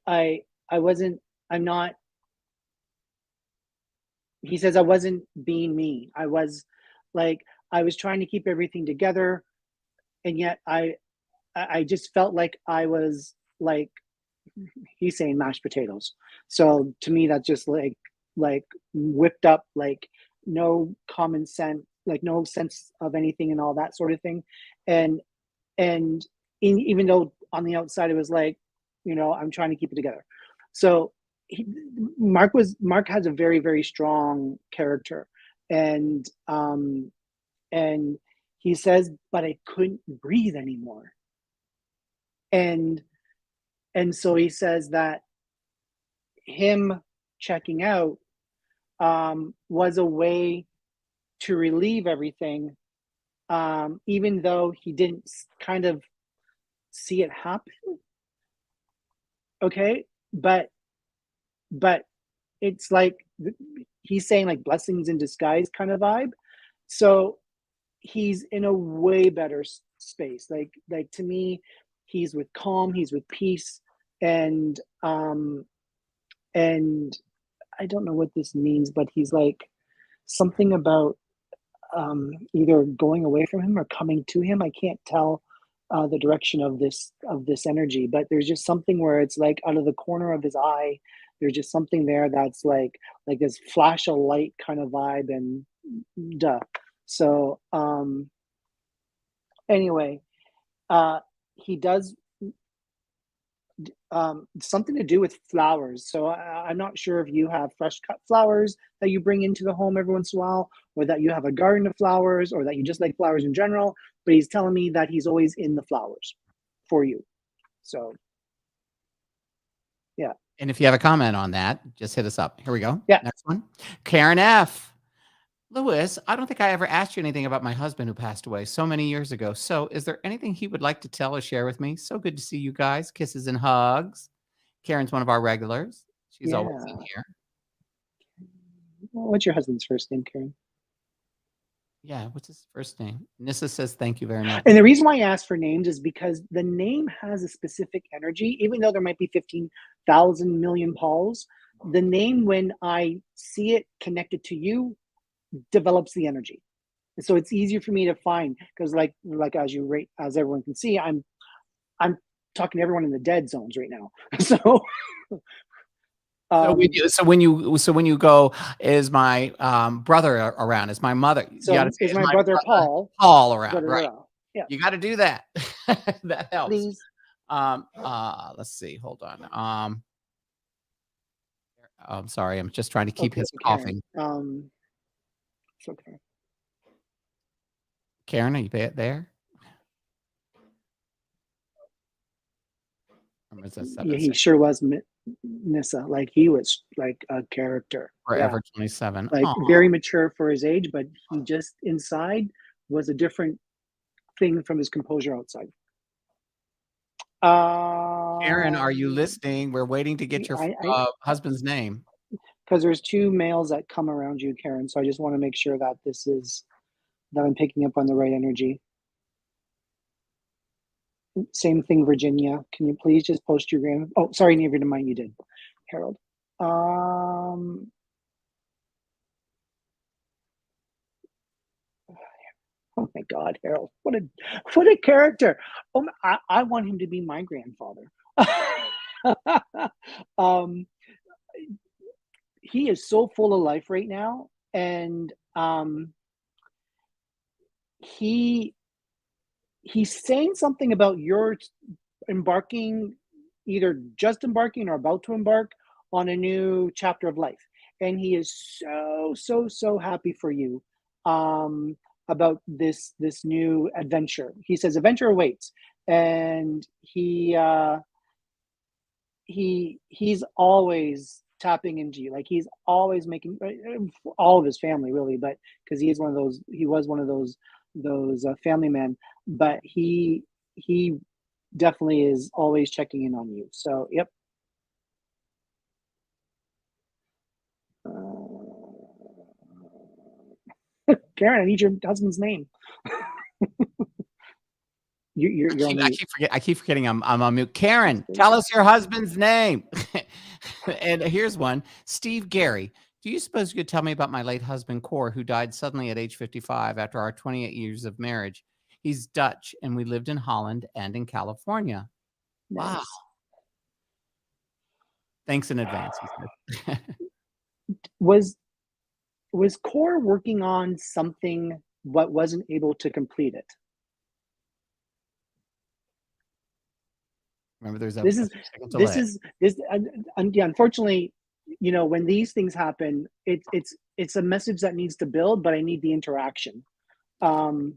says I wasn't being me. I was trying to keep everything together, and yet I just felt like I was like, he's saying mashed potatoes. So to me, that's just like whipped up, like no common sense, like no sense of anything and all that sort of thing. And even though on the outside it was like, you know, I'm trying to keep it together. So Mark has a very, very strong character, and he says, but I couldn't breathe anymore. And so he says that him checking out was a way to relieve everything, even though he didn't kind of see it happen. Okay, but it's like he's saying like blessings in disguise kind of vibe. So he's in a way better space. Like to me, he's with calm, he's with peace, and I don't know what this means, but he's like something about either going away from him or coming to him. I can't tell the direction of this energy, but there's just something where it's like out of the corner of his eye, There's just something there that's like this flash of light kind of vibe, and duh. So anyway, he does something to do with flowers. So I'm not sure if you have fresh cut flowers that you bring into the home every once in a while, or that you have a garden of flowers, or that you just like flowers in general. But he's telling me that he's always in the flowers for you. So yeah. And if you have a comment on that, just hit us up. Here we go. Yeah. Next one. Karen F. Lewis, I don't think I ever asked you anything about my husband who passed away so many years ago. So is there anything he would like to tell or share with me? So good to see you guys. Kisses and hugs. Karen's one of our regulars. She's always in here. What's your husband's first name, Karen? Yeah, what's his first name? Nissa says thank you very much. And the reason why I ask for names is because the name has a specific energy. Even though there might be 15,000 million Pauls, the name, when I see it connected to you, develops the energy. And so it's easier for me to find, because like as everyone can see, I'm talking to everyone in the dead zones right now. So So when you go, is my brother around? Is my mother? So you gotta say, is my brother Paul around? Right. Yeah. You got to do that. That helps. Please. Let's see. Hold on. I'm sorry. I'm just trying to keep his coughing. It's okay. Karen, are you there? Yeah, he sure was Nissa. Like, he was like a character. Forever 27. Like, very mature for his age, but he just inside was a different thing from his composure outside. Karen, are you listening? We're waiting to get your husband's name. Because there's two males that come around you, Karen. So I just want to make sure that that I'm picking up on the right energy. Same thing, Virginia. Can you please just post your gram? Oh, sorry, never mind. You did, Harold. Oh my God, Harold! What a character! Oh, I want him to be my grandfather. He is so full of life right now, and he's saying something about your embarking, either just embarking or about to embark on a new chapter of life, and he is so happy for you about this new adventure. He says adventure awaits, and he's always tapping into you. Like, he's always making, all of his family really, but because he was one of those family men, but he definitely is always checking in on you. So yep. Karen, I need your husband's name. I keep forgetting I'm on mute. Karen, tell us your husband's name. And here's one. Steve Gary. Do you suppose you could tell me about my late husband, Cor, who died suddenly at age 55 after our 28 years of marriage? He's Dutch, and we lived in Holland and in California. Nice. Wow. Thanks in advance. Was Cor working on something but wasn't able to complete it? Remember, there's unfortunately, when these things happen, it's a message that needs to build, but I need the interaction. And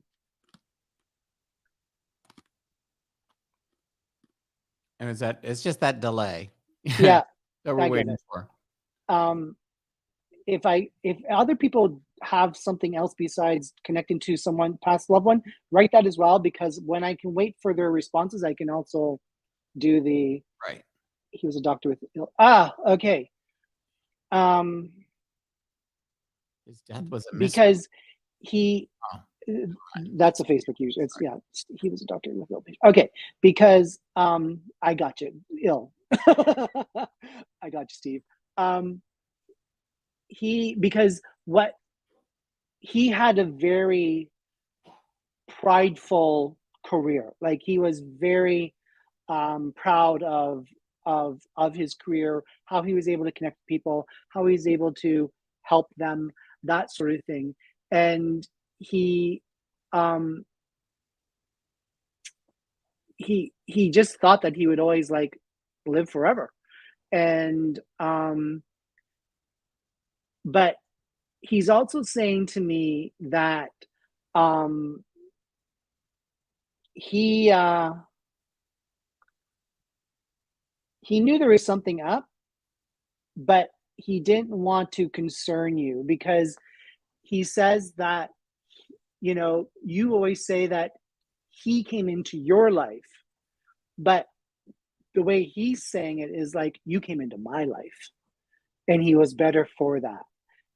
it's just that delay. Yeah. that we're waiting for. If other people have something else besides connecting to someone, past loved one, write that as well, because when I can wait for their responses, I can also do the right. He was a doctor with okay. His death was a because he. That's a Facebook user. It's he was a doctor with ill patient. Okay, because I got you ill. I got you, Steve. He had a very prideful career. Like, he was very proud of of his career, how he was able to connect with people, how he was able to help them, that sort of thing. And he he just thought that he would always like live forever. And but he's also saying to me that he knew there was something up, but he didn't want to concern you, because he says that, you know, you always say that he came into your life, but the way he's saying it is like, you came into my life and he was better for that.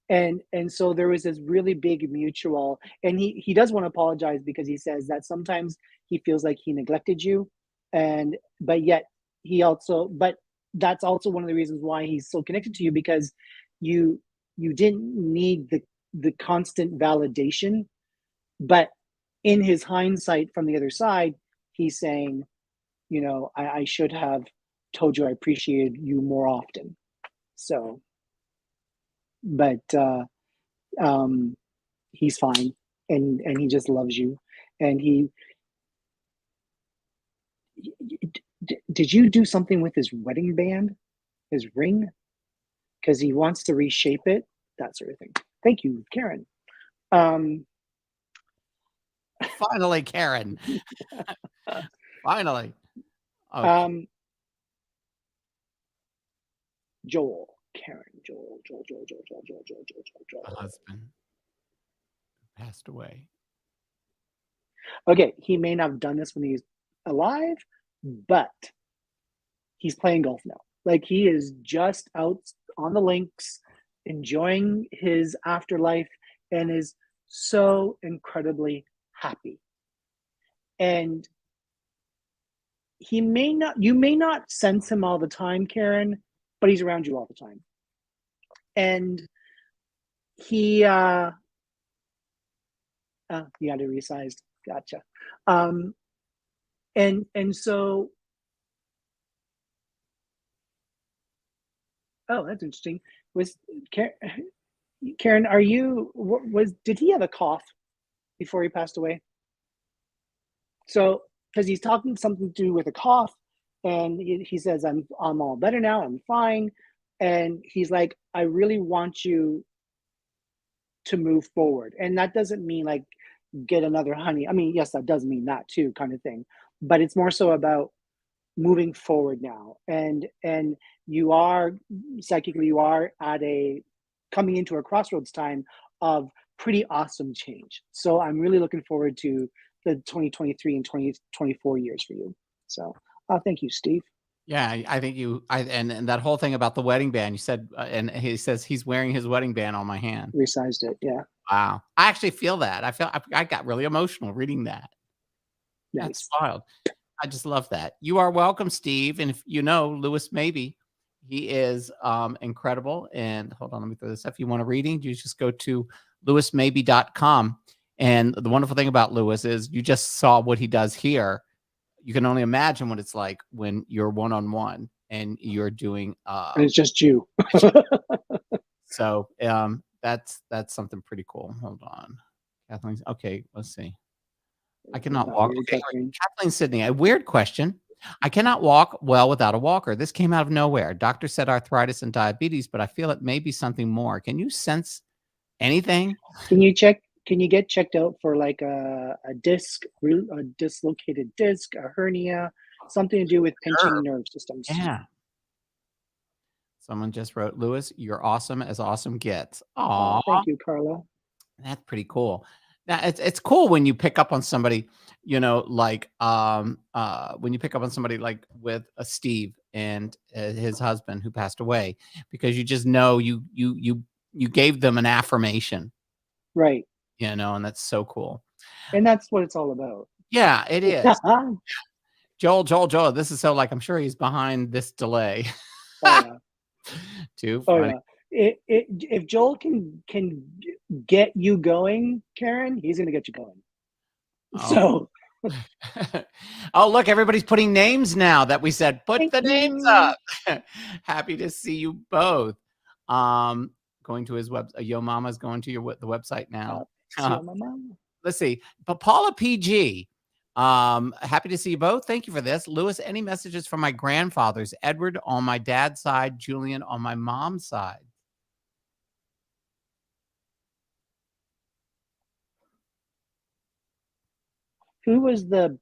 And so there was this really big mutual, and he does want to apologize, because he says that sometimes he feels like he neglected you, and but yet but that's also one of the reasons why he's so connected to you, because you didn't need the constant validation. But in his hindsight, from the other side, he's saying, you know, I should have told you I appreciated you more often. So, but he's fine, and he just loves you. And did you do something with his wedding band, his ring? Because he wants to reshape it, that sort of thing. Thank you, Karen. Finally, Karen. Finally. Okay. Joel. Joel. Husband passed away. Okay, he may not have done this when he's alive, but he's playing golf now. Like, he is just out on the links, enjoying his afterlife, and is so incredibly happy. And you may not sense him all the time, Karen, but he's around you all the time. And he got it resized. Gotcha. And so, oh, that's interesting. Was Karen, did he have a cough before he passed away? So, because he's talking something to do with a cough, and he says, I'm all better now, I'm fine. And he's like, I really want you to move forward. And that doesn't mean like get another honey. I mean, yes, that does mean that too, kind of thing. But it's more so about moving forward now. And you are psychically, you are coming into a crossroads time of pretty awesome change. So I'm really looking forward to the 2023 and 2024 years for you. So thank you, Steve. Yeah, I think and that whole thing about the wedding band, you said, and he says he's wearing his wedding band on my hand. Resized it, yeah. Wow. I actually feel that. I got really emotional reading that. Nice. That's wild. I just love that. You are welcome, Steve. And if you know Lewis Mabee, he is incredible. And hold on, let me throw this up. If you want a reading, you just go to lewismabee.com. And the wonderful thing about Lewis is you just saw what he does here. You can only imagine what it's like when you're one-on-one and you're doing and it's just you. So that's something pretty cool. Hold on. Kathleen's okay, let's see. I cannot walk. Okay, Kathleen Sydney, a weird question. I cannot walk well without a walker. This came out of nowhere. Doctor said arthritis and diabetes, but I feel it may be something more. Can you sense anything? Can you get checked out for like a dislocated disc, a hernia, something to do with pinching nerve systems? Yeah. Someone just wrote, Lewis, you're awesome as awesome gets. Aw, thank you, Carla. That's pretty cool. Now it's cool when you pick up on somebody, you know, like when you pick up on somebody like with a Steve and his husband who passed away, because you just know you gave them an affirmation, right? You know, and that's so cool. And that's what it's all about. Yeah, it is. Joel, this is so like I'm sure he's behind this delay. Oh, yeah. Too funny. Oh, yeah. If Joel can get you going, Karen, he's gonna get you going. Oh. So Oh, look, everybody's putting names now that we said, put Thank the names you. up. Happy to see you both. Going to his Yo Mama's going to the website now. See you, Mama. Let's see. But Paula PG, happy to see you both. Thank you for this. Lewis, any messages from my grandfathers? Edward on my dad's side, Julian on my mom's side. Who was the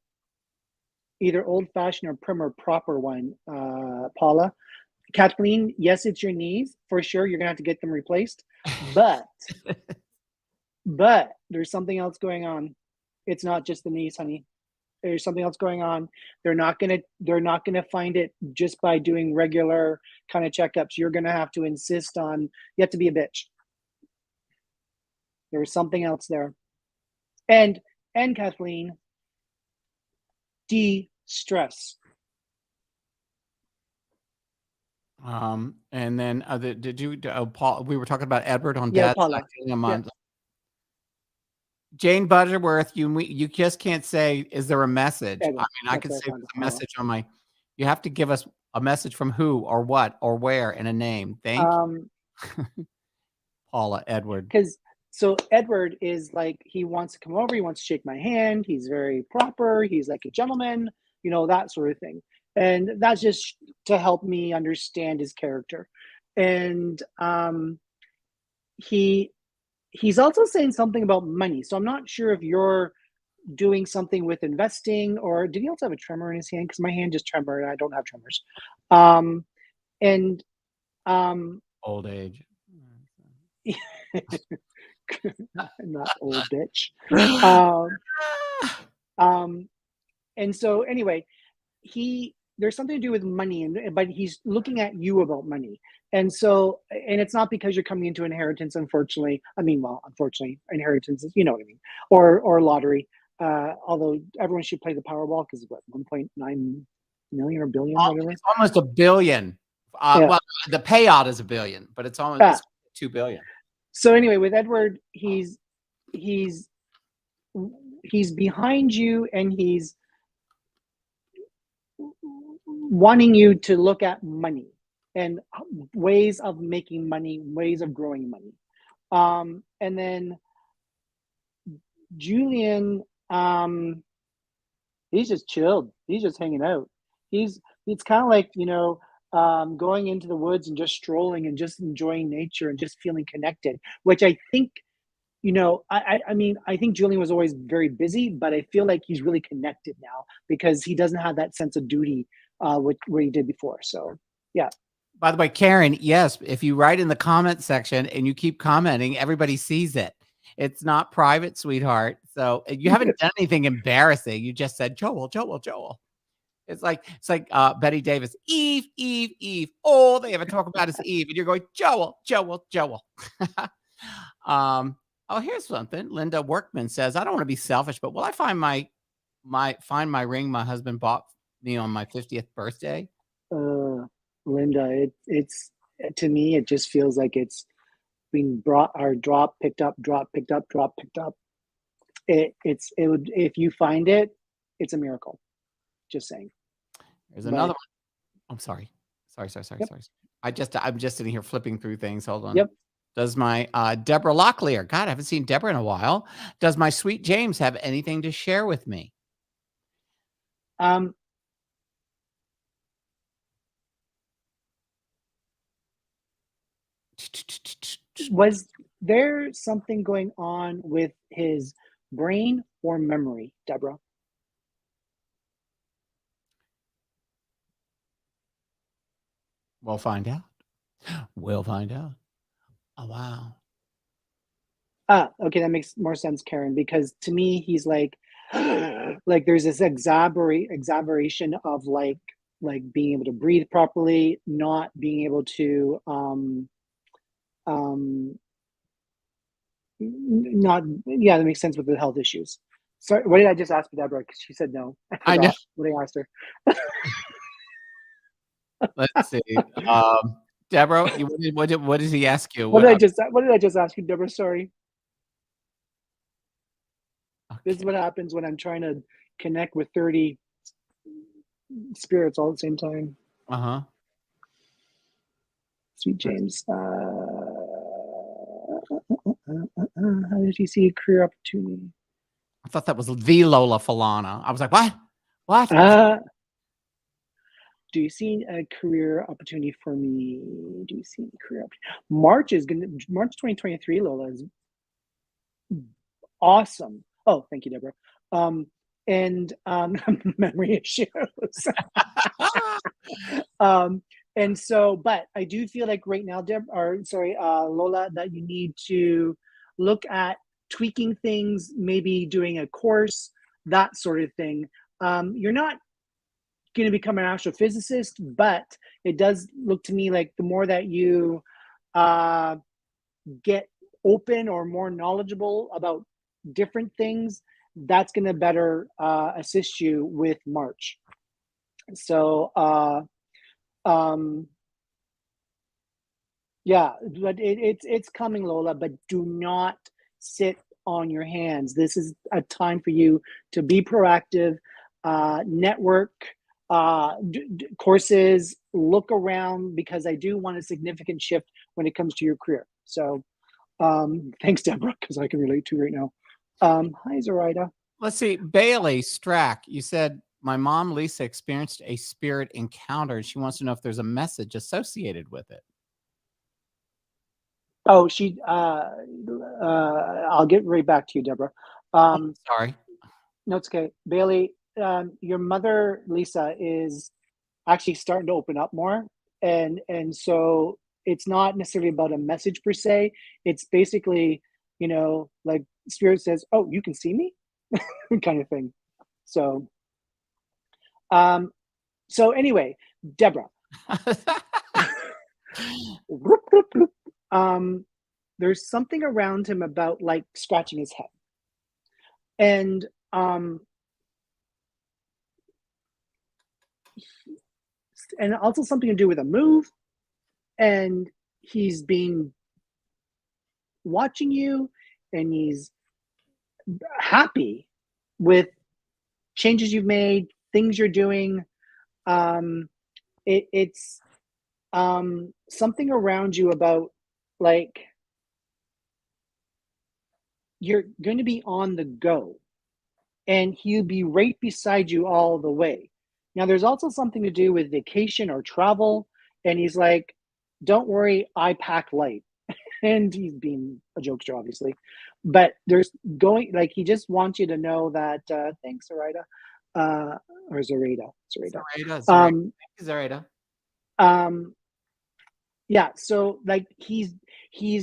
either old-fashioned or prim or proper one, Paula? Kathleen, yes, it's your knees. For sure, you're going to have to get them replaced. But there's something else going on. It's not just the knees, honey. There's something else going on. They're not gonna find it just by doing regular kind of checkups. You're gonna have to insist on, you have to be a bitch. There's something else there. And Kathleen, de-stress. And then did you Paul, we were talking about Edward on Yeah, dad's Paula. side. Jane Butterworth, you just can't say, is there a message? Edward. I mean, I could say there's a message on my, you have to give us a message from who or what or where and a name. Thank you. Paula, Edward. Because so Edward is like, he wants to come over, he wants to shake my hand, he's very proper, he's like a gentleman, you know, that sort of thing. And that's just to help me understand his character. And he's also saying something about money. So I'm not sure if you're doing something with investing, or did he also have a tremor in his hand? Because my hand just trembled and I don't have tremors. Old age. Not old bitch. And so anyway, there's something to do with money, but he's looking at you about money. And so, and it's not because you're coming into inheritance, unfortunately. I mean, well, unfortunately, inheritance is, you know what I mean, or lottery. Although everyone should play the Powerball because what, 1.9 million or billion, whatever. It's almost a billion. Yeah. Well, the payout is a billion, but it's almost 2 billion. So anyway, with Edward, he's behind you, and he's wanting you to look at money and ways of making money, ways of growing money. And then Julian, he's just chilled. He's just hanging out. It's kind of like, you know, going into the woods and just strolling and just enjoying nature and just feeling connected, which I think, you know, I mean, I think Julian was always very busy, but I feel like he's really connected now because he doesn't have that sense of duty what he did before. So, yeah. By the way, Karen, yes, if you write in the comment section and you keep commenting, everybody sees it. It's not private, sweetheart. So you haven't done anything embarrassing. You just said, Joel. It's like Betty Davis, Eve. All they ever talk about is Eve. And you're going, Joel. Oh, here's something. Linda Workman says, I don't want to be selfish, but will I find my ring my husband bought me on my 50th birthday? Linda, it's to me, it just feels like it's being picked up. If you find it, it's a miracle. Just saying. There's another one. I'm sorry. Yep. I'm just sitting here flipping through things. Hold on. Yep. Does my Deborah Locklear, God, I haven't seen Deborah in a while. Does my sweet James have anything to share with me? Was there something going on with his brain or memory, Deborah? We'll find out. Oh, wow. Okay, that makes more sense, Karen, because to me, he's like there's this exaggeration of like being able to breathe properly, not being able to that makes sense with the health issues. Sorry, what did I just ask Deborah? Because she said no. I know. What did I ask her? Let's see. Deborah, what did he ask you? What did I just ask you, Deborah? Sorry. Okay. This is what happens when I'm trying to connect with 30 spirits all at the same time. Uh-huh. Sweet James. How did you see a career opportunity? I thought that was the Lola Falana. I was like, what? What? Do you see a career opportunity for me? Do you see a career opportunity? March 2023, Lola, is awesome. Oh, thank you, Deborah. Memory issues. And so, but I do feel like right now, Lola, that you need to look at tweaking things, maybe doing a course, that sort of thing. You're not going to become an astrophysicist, but it does look to me like the more that you get open or more knowledgeable about different things, that's going to better assist you with March. So, yeah, but it's coming, Lola, but do not sit on your hands. This is a time for you to be proactive, network, courses, look around, because I do want a significant shift when it comes to your career. So thanks, Deborah, because I can relate to right now. Hi, Zoraida. Let's see. Bailey Strack, you said, my mom, Lisa, experienced a spirit encounter. She wants to know if there's a message associated with it. Oh, I'll get right back to you, Deborah. Sorry. No, it's okay. Bailey, your mother, Lisa, is actually starting to open up more. And so it's not necessarily about a message per se. It's basically, like Spirit says, oh, you can see me kind of thing. So, anyway, Deborah, there's something around him about like scratching his head. And, and also something to do with a move, and he's been watching you, and he's happy with changes you've made, things you're doing. It's something around you about like you're going to be on the go, and he'll be right beside you all the way. Now, there's also something to do with vacation or travel, and he's like, don't worry, I pack light. And he's being a jokester, obviously. But there's he just wants you to know that, thanks, Zoraida, or Zoraida. Zoraida. Yeah, so like he's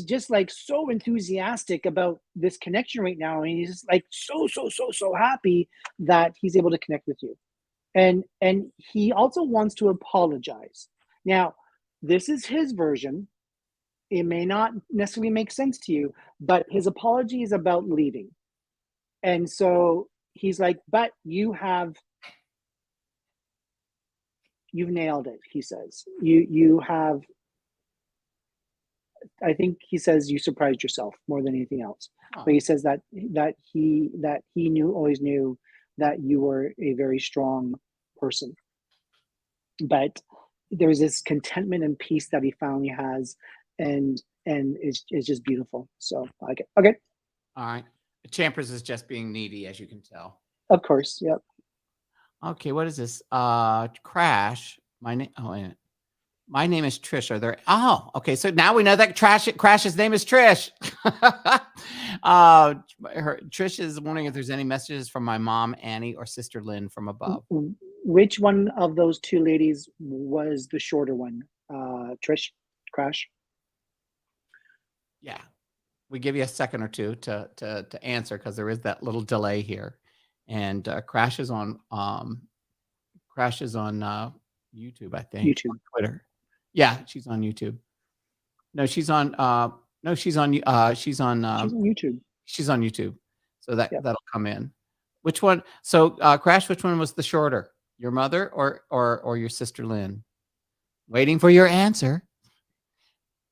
just like so enthusiastic about this connection right now, and he's like so happy that he's able to connect with you. And he also wants to apologize. Now, this is his version. It may not necessarily make sense to you, but his apology is about leaving. And so he's like, but you've nailed it, he says. You have, I think he says, you surprised yourself more than anything else. Oh. But he says that he always knew that you were a very strong person. But there's this contentment and peace that he finally has, and it's just beautiful. So I like it. Okay. All right. Champers is just being needy, as you can tell. Of course. Yep. Okay. What is this? Crash. My name. Oh, wait a minute. My name is Trish. Are there? Oh, okay. So now we know that Crash's name is Trish. Trish is wondering if there's any messages from my mom, Annie, or sister Lynn from above. Which one of those two ladies was the shorter one? Trish, Crash? Yeah. We give you a second or two to answer, because there is that little delay here. And Crash is on YouTube, I think. YouTube. On Twitter. Yeah, she's on YouTube. No, she's on YouTube. She's on YouTube. So that'll come in. Which one? So Crash, which one was the shorter? Your mother or your sister Lynn? Waiting for your answer.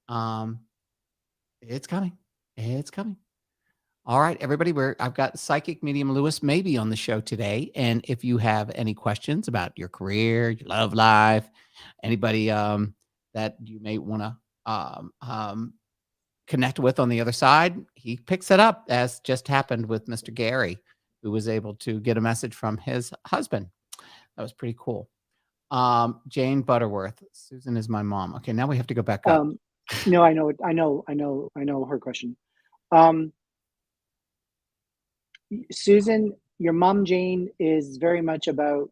It's coming. It's coming. All right, everybody, I've got psychic medium Lewis Mabee on the show today. And if you have any questions about your career, your love life, anybody that you may want to connect with on the other side, he picks it up, as just happened with Mr. Gary, who was able to get a message from his husband. That was pretty cool. Jane Butterworth, Susan is my mom. Okay, now we have to go back up. No, I know her question. Susan, your mom Jane is very much about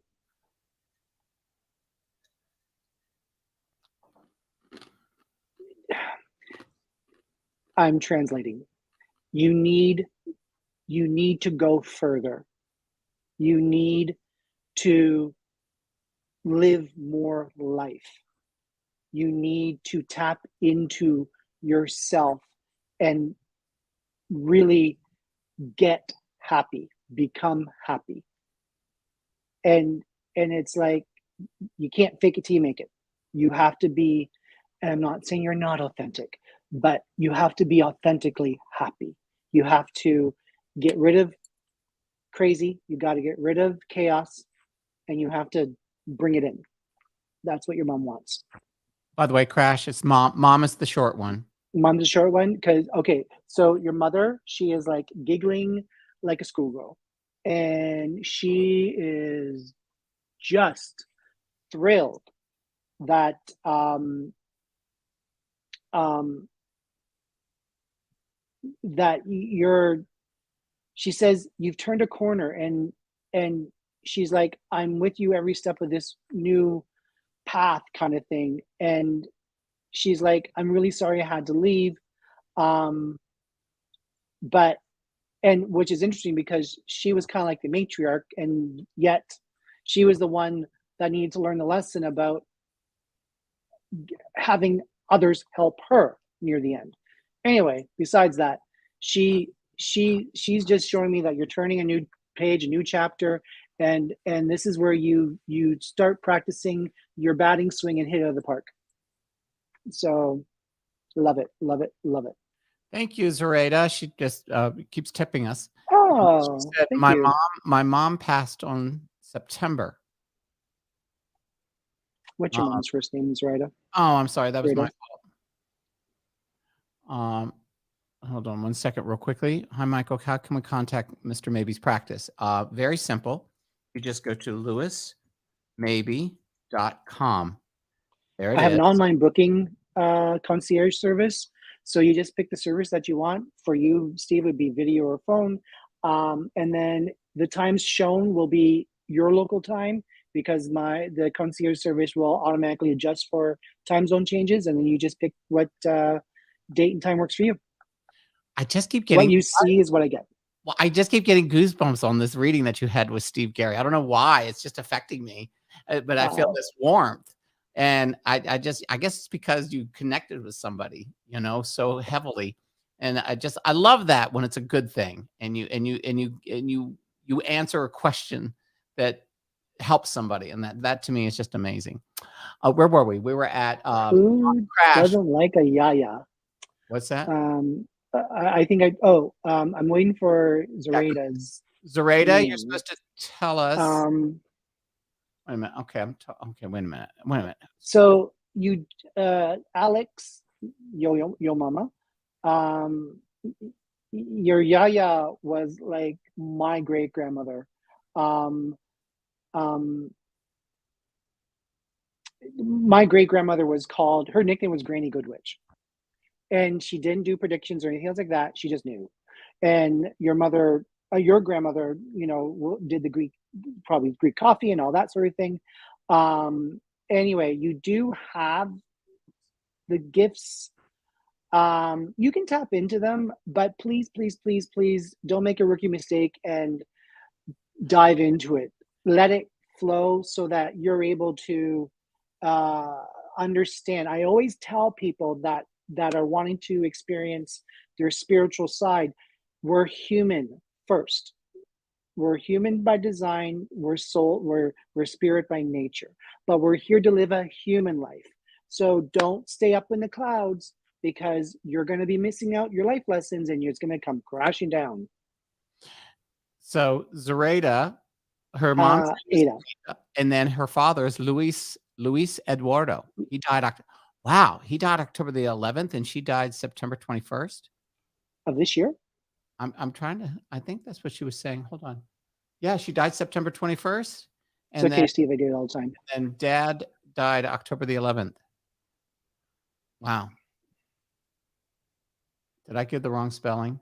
I'm translating. You need to go further. You need to live more life. You need to tap into yourself and really get happy, become happy. And it's like you can't fake it till you make it. You have to be, and I'm not saying you're not authentic, but you have to be authentically happy. You have to get rid of crazy, you got to get rid of chaos, and you have to bring it in. That's what your mom wants. By the way, Crash, it's mom. Mom is the short one. Mom's the short one, because okay, so your mother, she is like giggling like a schoolgirl, and she is just thrilled that that she says you've turned a corner, and she's like, I'm with you every step of this new path kind of thing. And she's like, I'm really sorry I had to leave. But and which is interesting because she was kind of like the matriarch, and yet she was the one that needed to learn the lesson about having others help her near the end. Anyway, besides that, she's just showing me that you're turning a new page, a new chapter, and this is where you start practicing your batting swing and hit it out of the park. So love it, love it, love it. Thank you, Zoraida. She just keeps tipping us. Oh, she said, thank you. My mom passed on September. What's your mom's first name, Zoraida? Oh, I'm sorry. That was Zoraida. my fault. Hold on one second real quickly. Hi, Michael. How can we contact Mr. Mabee's practice? Very simple. You just go to lewismabee.com. There it is. I have an online booking concierge service. So you just pick the service that you want. For you, Steve, it would be video or phone. And then the times shown will be your local time, because the concierge service will automatically adjust for time zone changes. And then you just pick what date and time works for you. I just keep getting what you see is what I get. Well, I just keep getting goosebumps on this reading that you had with Steve Gary. I don't know why. It's just affecting me, but I feel this warmth. And I guess it's because you connected with somebody, so heavily. And I love that when it's a good thing, and you answer a question that helps somebody, and that to me is just amazing. Where were we? We were at Who Crash. Doesn't like a yaya? What's that? I think I'm waiting for Zoraida's. Zoraida, you're supposed to tell us. Wait a minute. Okay, okay. Wait a minute. So you, Alex, yo mama, your yaya was like my great grandmother. My great grandmother her nickname was Granny Goodwitch, and she didn't do predictions or anything else like that. She just knew. And your mother, your grandmother, did the probably Greek coffee and all that sort of thing. Anyway, you do have the gifts. You can tap into them, but please, please, please, please don't make a rookie mistake and dive into it. Let it flow so that you're able to understand. I always tell people that are wanting to experience their spiritual side, we're human first. We're human by design. We're soul. We're spirit by nature. But we're here to live a human life. So don't stay up in the clouds. because you're going to be missing out your life lessons and it's going to come crashing down. So Zoraida, her mom's name is Ada. Zoraida, and then her father is Luis Eduardo. He died he died October the 11th, and she died September 21st Of this year? I'm trying to, I think that's what she was saying. Hold on. Yeah, she died September 21st. It's okay, Steve. I do it all the time. And Dad died October the 11th. Wow. Did I give the wrong spelling?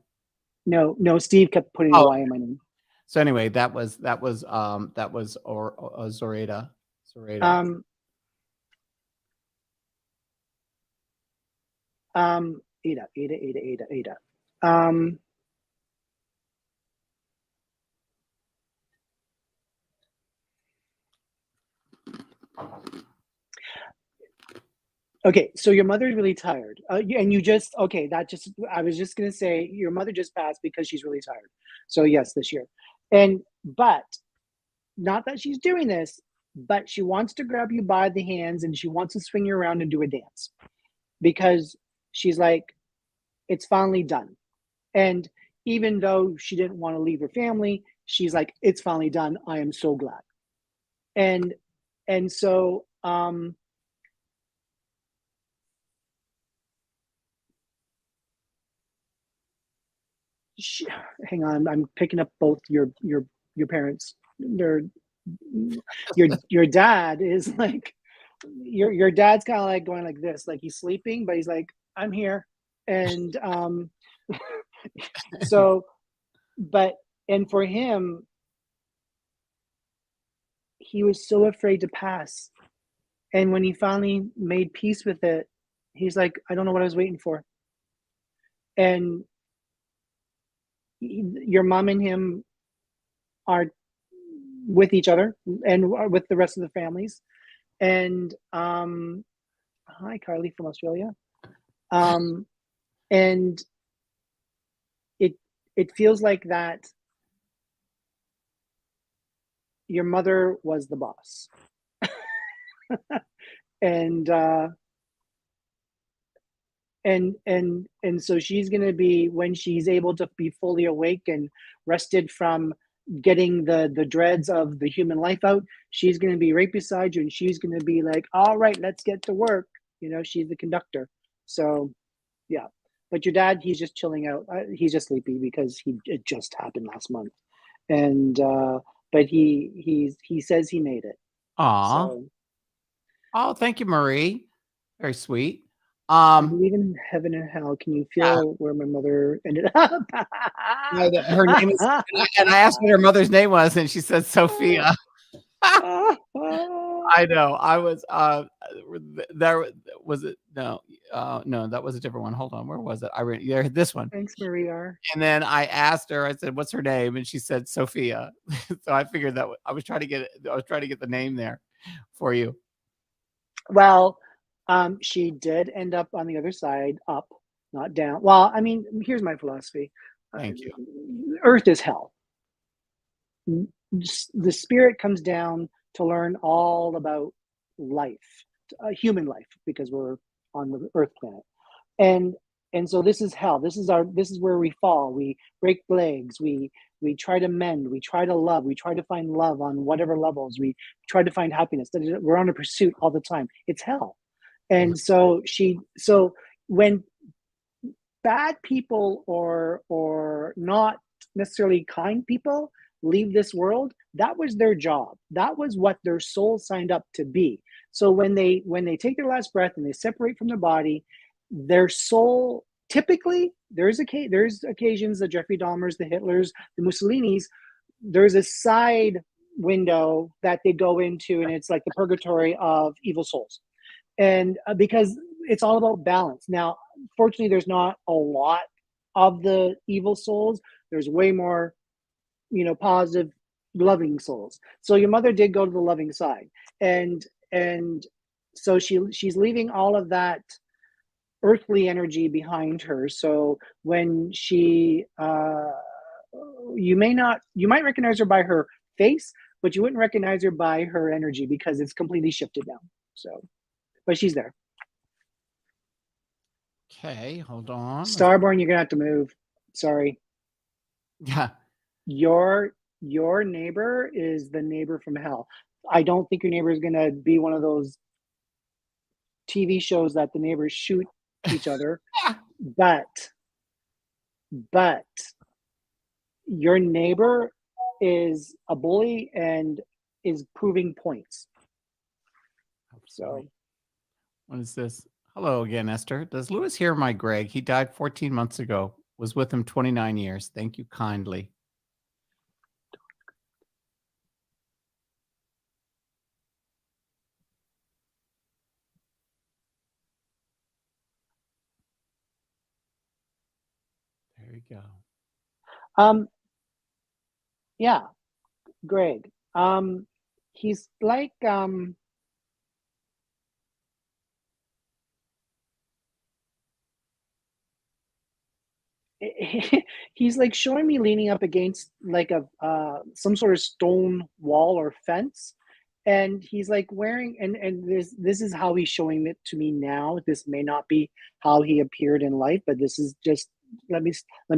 No, Steve kept putting a Y in my name. So anyway, that was Zoraida. Ada. Okay, so your mother's really tired, and you just I was just gonna say your mother just passed because she's really tired. So yes, this year, but not that she's doing this, but she wants to grab you by the hands and she wants to swing you around and do a dance because she's like, it's finally done. And even though she didn't want to leave her family, she's like, it's finally done. I am so glad. And so hang on, I'm picking up both your parents. Your dad is like, your dad's kind of like going like this, like he's sleeping, but he's like, I'm here. And so, and for him, he was so afraid to pass. And when he finally made peace with it, he's like, I don't know what I was waiting for. And your mom and him are with each other and with the rest of the families. And hi, Carly from Australia. And it feels like that your mother was the boss. and so she's going to be, when she's able to be fully awake and rested from getting the dreads of the human life out, she's going to be right beside you and she's going to be like, all right, let's get to work. She's the conductor. So yeah, but your dad, he's just chilling out. He's just sleepy because it just happened last month. And but he says he made it. Aw. So, oh, thank you, Marie. Very sweet. I believe in heaven and hell. Can you feel where my mother ended up? Her name is, and I asked what her mother's name was, and she said Sophia. I know. I was there. Was it? No, no, that was a different one. Hold on, where was it? I read there. This one. Thanks, Maria. And then I asked her. I said, "What's her name?" And she said Sophia. So I figured that I was trying to get the name there for you. Well, she did end up on the other side, up, not down. Well, I mean, here's my philosophy. Thank you. Earth is hell. The spirit comes down to learn all about life, human life, because we're on the Earth planet, and so this is hell. This is where we fall. We break legs. We try to mend. We try to love. We try to find love on whatever levels. We try to find happiness. We're on a pursuit all the time. It's hell. And so when bad people or not necessarily kind people leave this world, that was their job. That was what their soul signed up to be. So when they take their last breath and they separate from their body, their soul, typically, there's occasions, the Jeffrey Dahmers, the Hitlers, the Mussolinis, there's a side window that they go into, and it's like the purgatory of evil souls. And because it's all about balance. Now, fortunately, there's not a lot of the evil souls. There's way more, positive, loving souls. So your mother did go to the loving side, and so she's leaving all of that earthly energy behind her. So when she, you might recognize her by her face, but you wouldn't recognize her by her energy because it's completely shifted now. So. But she's there. Okay, hold on. Starborn, you're gonna have to move. Sorry. Yeah. Your neighbor is the neighbor from hell. I don't think your neighbor is gonna be one of those TV shows that the neighbors shoot each other, but your neighbor is a bully and is proving points. So What is this? Hello again, Esther. Does Lewis hear my Greg? He died 14 months ago. Was with him 29 years. Thank you kindly. There you go. Yeah, Greg. He's like he's like showing me leaning up against like a some sort of stone wall or fence, and he's like wearing and this is how he's showing it to me now. This may not be how he appeared in life, but this is just let me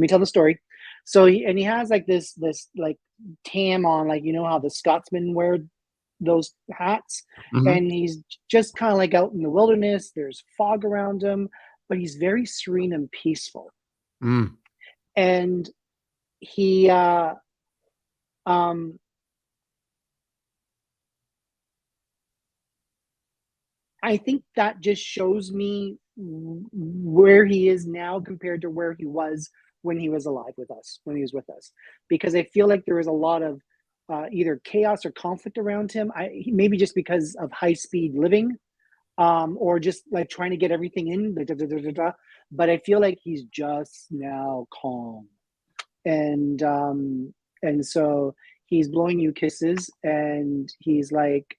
tell the story. So he has like this like tam on, like, you know how the Scotsmen wear those hats, Mhm. and he's just kind of like out in the wilderness. There's fog around him, but he's very serene and peaceful. Mm. And he um I think that just shows me where he is now compared to where he was when he was alive with us, when he was with us, because I feel like there is a lot of either chaos or conflict around him. Maybe just because of high speed living, or just like trying to get everything in. But I feel like he's just now calm, and so he's blowing you kisses, and he's like,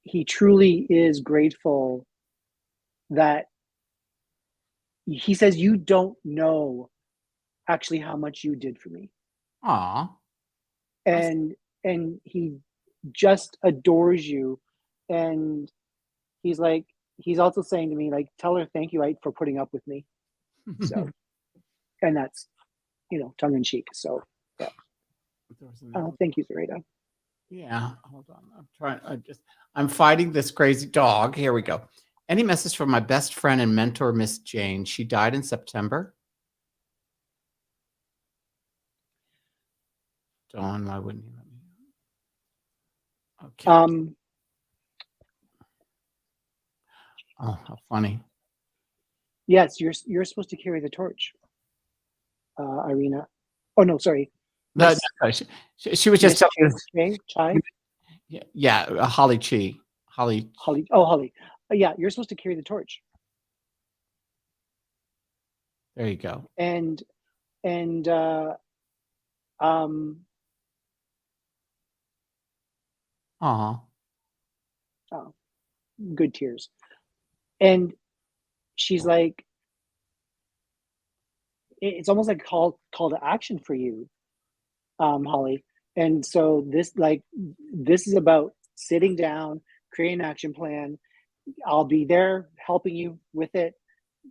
he truly is grateful that he says you don't know actually how much you did for me, Aw. and he just adores you, and he's also saying to me, like, tell her thank you, right, for putting up with me. So, and that's, tongue in cheek. So yeah. Thank you, Zareta. Yeah, hold on. I'm fighting this crazy dog. Here we go. Any message from my best friend and mentor, Miss Jane? She died in September. Dawn, why wouldn't you let me? Okay. Oh, how funny. Yes, you're supposed to carry the torch, Irina. Oh no, sorry. No, Miss, no, she was just telling Chai. Yeah, Holly Chi. Holly. Oh, Holly. Yeah, you're supposed to carry the torch. There you go. And Aw. oh, good tears. And she's like, it's almost like call to action for you, Holly. And so this is about sitting down, creating an action plan. I'll be there helping you with it.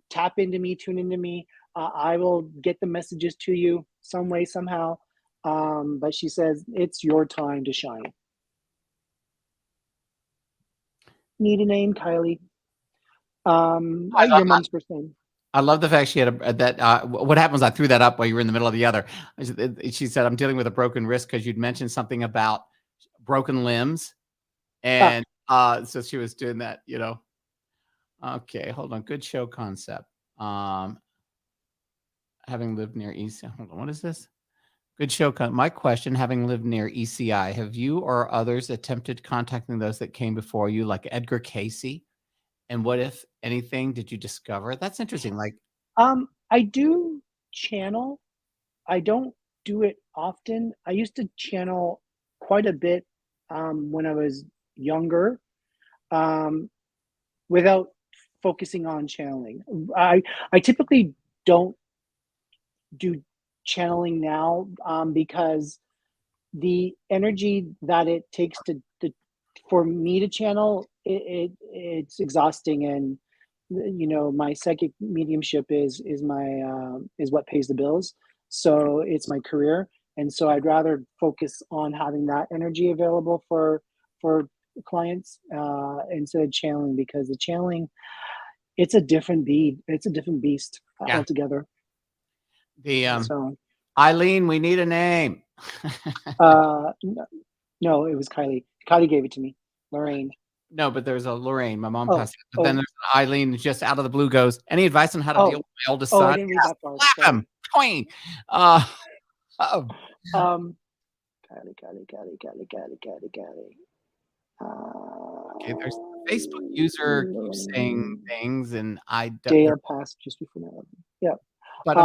Tap into me, tune into me. I will get the messages to you some way, somehow. But she says, it's your time to shine. Need a name, Kylie? Your mom's first name. I love the fact she had what happened was I threw that up while you were in the middle of the other. She said, I'm dealing with a broken wrist because you'd mentioned something about broken limbs. And so she was doing that, Okay, hold on. Good show concept. Having lived near ECI. Hold on. What is this? Good show. My question, having lived near ECI, have you or others attempted contacting those that came before you, like Edgar Casey? And what, if anything, did you discover? That's interesting. Like, I do channel. I don't do it often. I used to channel quite a bit when I was younger, without focusing on channeling. I typically don't do channeling now, because the energy that it takes to for me to channel it's exhausting, and my psychic mediumship is my is what pays the bills. So it's my career, and so I'd rather focus on having that energy available for clients instead of channeling, because the channeling, it's a different beat. It's a different beast Yeah. altogether. The So Eileen, we need a name. no, it was Kylie. Kylie gave it to me. Lorraine. No, but there's a Lorraine. My mom Oh, passed. But then there's Eileen, just out of the blue goes, any advice on how to deal with my oldest I son? didn't read that far. Slap Sorry. him. Queen. Oh. Kylie. Okay, there's a Facebook user keeps saying things, and I don't. Dale passed just before my 11. Yeah. But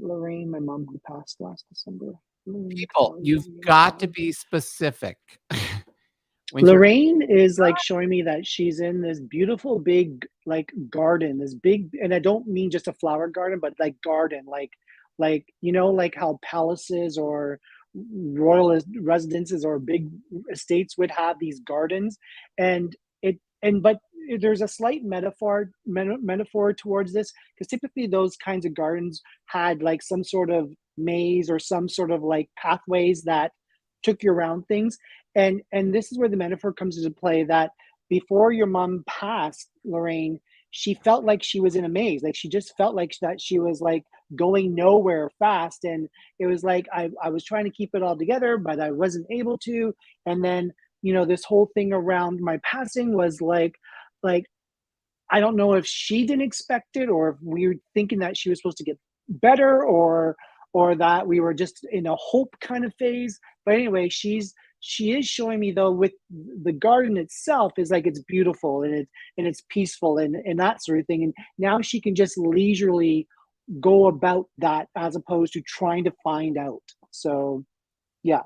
Lorraine, my mom, who passed last December. people, you've got to be specific. Lorraine is like showing me that she's in this beautiful big like garden, this big, and I don't mean just a flower garden, but like garden, like like how palaces or royal residences or big estates would have these gardens, and but there's a slight metaphor towards this, because typically those kinds of gardens had like some sort of maze or some sort of like pathways that took you around things. And this is where the metaphor comes into play, that before your mom passed, Lorraine, she felt like she was in a maze. Like she just felt like that she was like going nowhere fast. And it was like I was trying to keep it all together, but I wasn't able to. And then, this whole thing around my passing was like I don't know if she didn't expect it, or if we were thinking that she was supposed to get better, or that we were just in a hope kind of phase. But anyway, she is showing me, though, with the garden itself, is like it's beautiful and it's peaceful and that sort of thing. And now she can just leisurely go about that, as opposed to trying to find out. So yeah,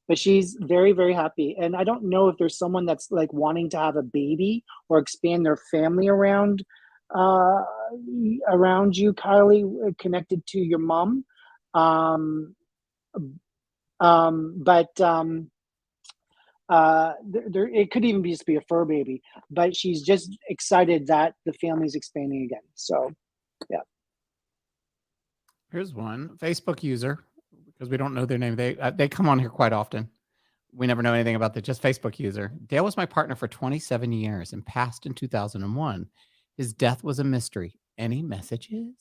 but she's very, very happy. And I don't know if there's someone that's like wanting to have a baby or expand their family around you, Kylie, connected to your mom. But it could even just be a fur baby, but she's just excited that the family's expanding again. So yeah. Here's one Facebook user, because we don't know their name. They come on here quite often. We never know anything about just Facebook user. Dale was my partner for 27 years and passed in 2001. His death was a mystery. Any messages?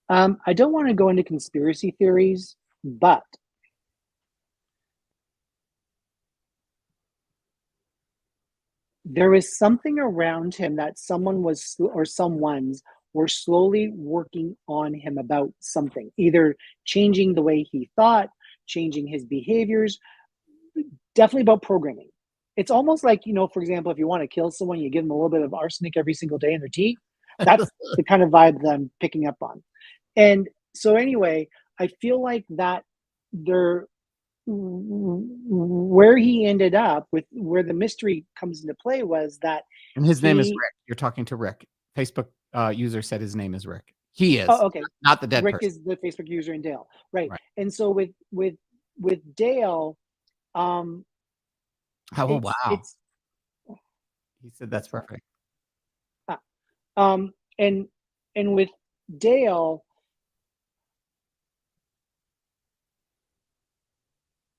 I don't want to go into conspiracy theories, but there was something around him that someone's were slowly working on him about something, either changing the way he thought, changing his behaviors, definitely about programming. It's almost like, for example, if you want to kill someone, you give them a little bit of arsenic every single day in their tea. That's the kind of vibe that I'm picking up on. And so anyway, I feel like that where he ended up with, where the mystery comes into play, was that. And his name is Rick. You're talking to Rick. Facebook user said his name is Rick. He is. Oh, okay. Not the dead Rick person. is the Facebook user in Dale. Right. And so with Dale, oh, wow. He said that's perfect. And with Dale,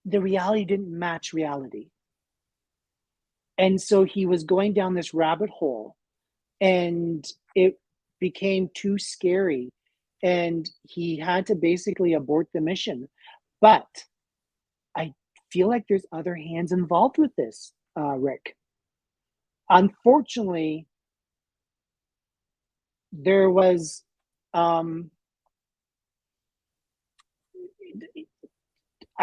the reality didn't match reality. And so he was going down this rabbit hole, and it became too scary, and he had to basically abort the mission. But I feel like there's other hands involved with this, Rick. Unfortunately, there was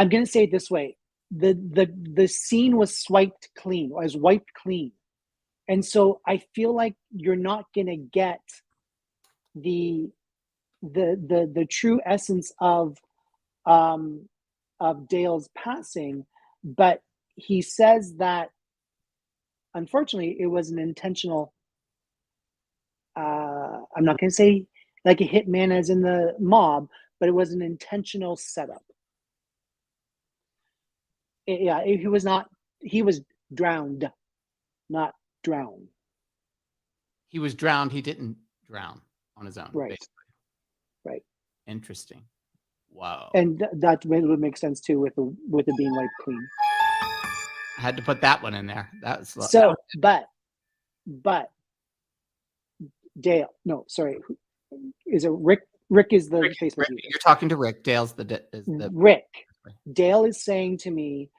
I'm going to say it this way: the scene was wiped clean. And so I feel like you're not going to get the true essence of Dale's passing. But he says that, unfortunately, it was an intentional. I'm not going to say like a hitman as in the mob, but it was an intentional setup. Yeah, he was not. He was drowned, not drowned. He was drowned. He didn't drown on his own. Right. Basically. Right. Interesting. Wow. And that would make sense too with it being wiped clean. I had to put that one in there. That's So, but Dale. No, sorry. Is it Rick? Rick is the Facebook user. You're talking to Rick. Dale's the Rick. Dale is saying to me,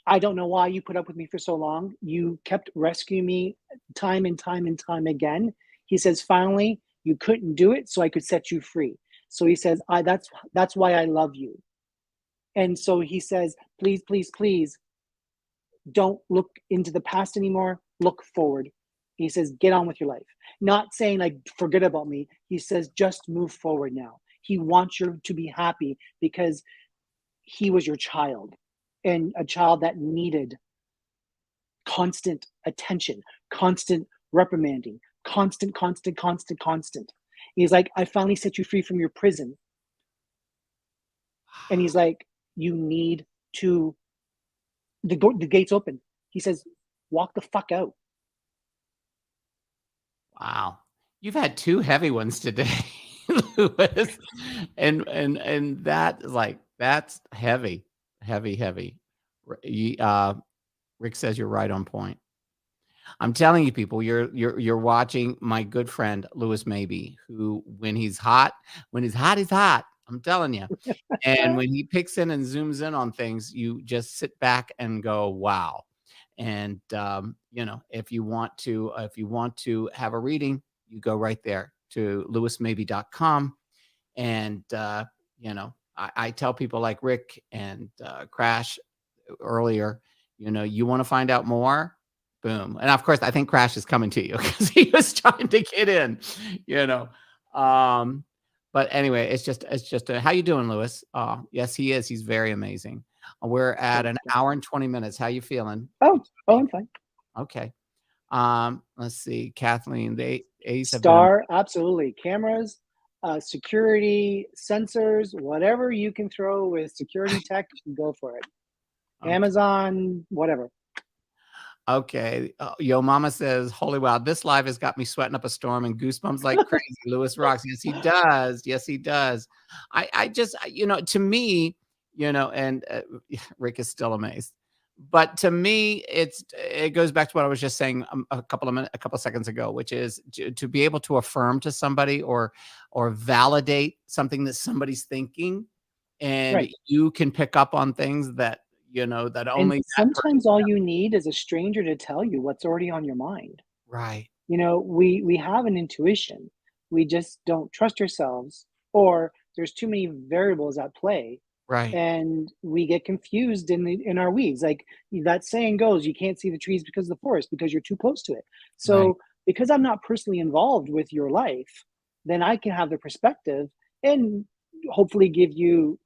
I don't know why you put up with me for so long. You kept rescuing me time and time and time again. He says, finally, you couldn't do it, so I could set you free. So he says, that's why I love you. And so he says, please, please, please, don't look into the past anymore. Look forward. He says, get on with your life. Not saying like, forget about me. He says, just move forward now. He wants you to be happy because he was your child, and a child that needed constant attention, constant reprimanding, constant. He's like, I finally set you free from your prison. And he's like, you need to, the gate's open. He says, walk the fuck out. Wow. You've had two heavy ones today, Lewis. And that is like, that's heavy. Rick says you're right on point. I'm telling you, people, you're watching my good friend Lewis Mabee, who when he's hot, he's hot. I'm telling you. And when he picks in and zooms in on things, you just sit back and go, wow. And if you want to have a reading, you go right there to lewismabee.com. And I tell people like Rick and Crash earlier, you want to find out more, boom. And of course, I think Crash is coming to you because he was trying to get in, But anyway, it's just how you doing, Lewis? Yes, he is. He's very amazing. We're at an hour and 20 minutes. How you feeling? Oh, I'm fine. Okay. Let's see, Kathleen. Star, absolutely. Cameras, security, sensors, whatever you can throw with security tech, go for it. Okay. Amazon, whatever. Okay. Yo Mama says, holy wow, this live has got me sweating up a storm and goosebumps like crazy. Lewis rocks. Yes, he does. Yes, he does. I just, to me, and Rick is still amazed. But to me, it goes back to what I was just saying a couple of seconds ago, which is to be able to affirm to somebody or validate something that somebody's thinking, and right. You can pick up on things that that only. And sometimes all you need is a stranger to tell you what's already on your mind. Right. We have an intuition. We just don't trust ourselves, or there's too many variables at play. Right. And we get confused in our weeds. Like that saying goes, you can't see the trees because of the forest because you're too close to it. So right. Because I'm not personally involved with your life, then I can have the perspective and hopefully give you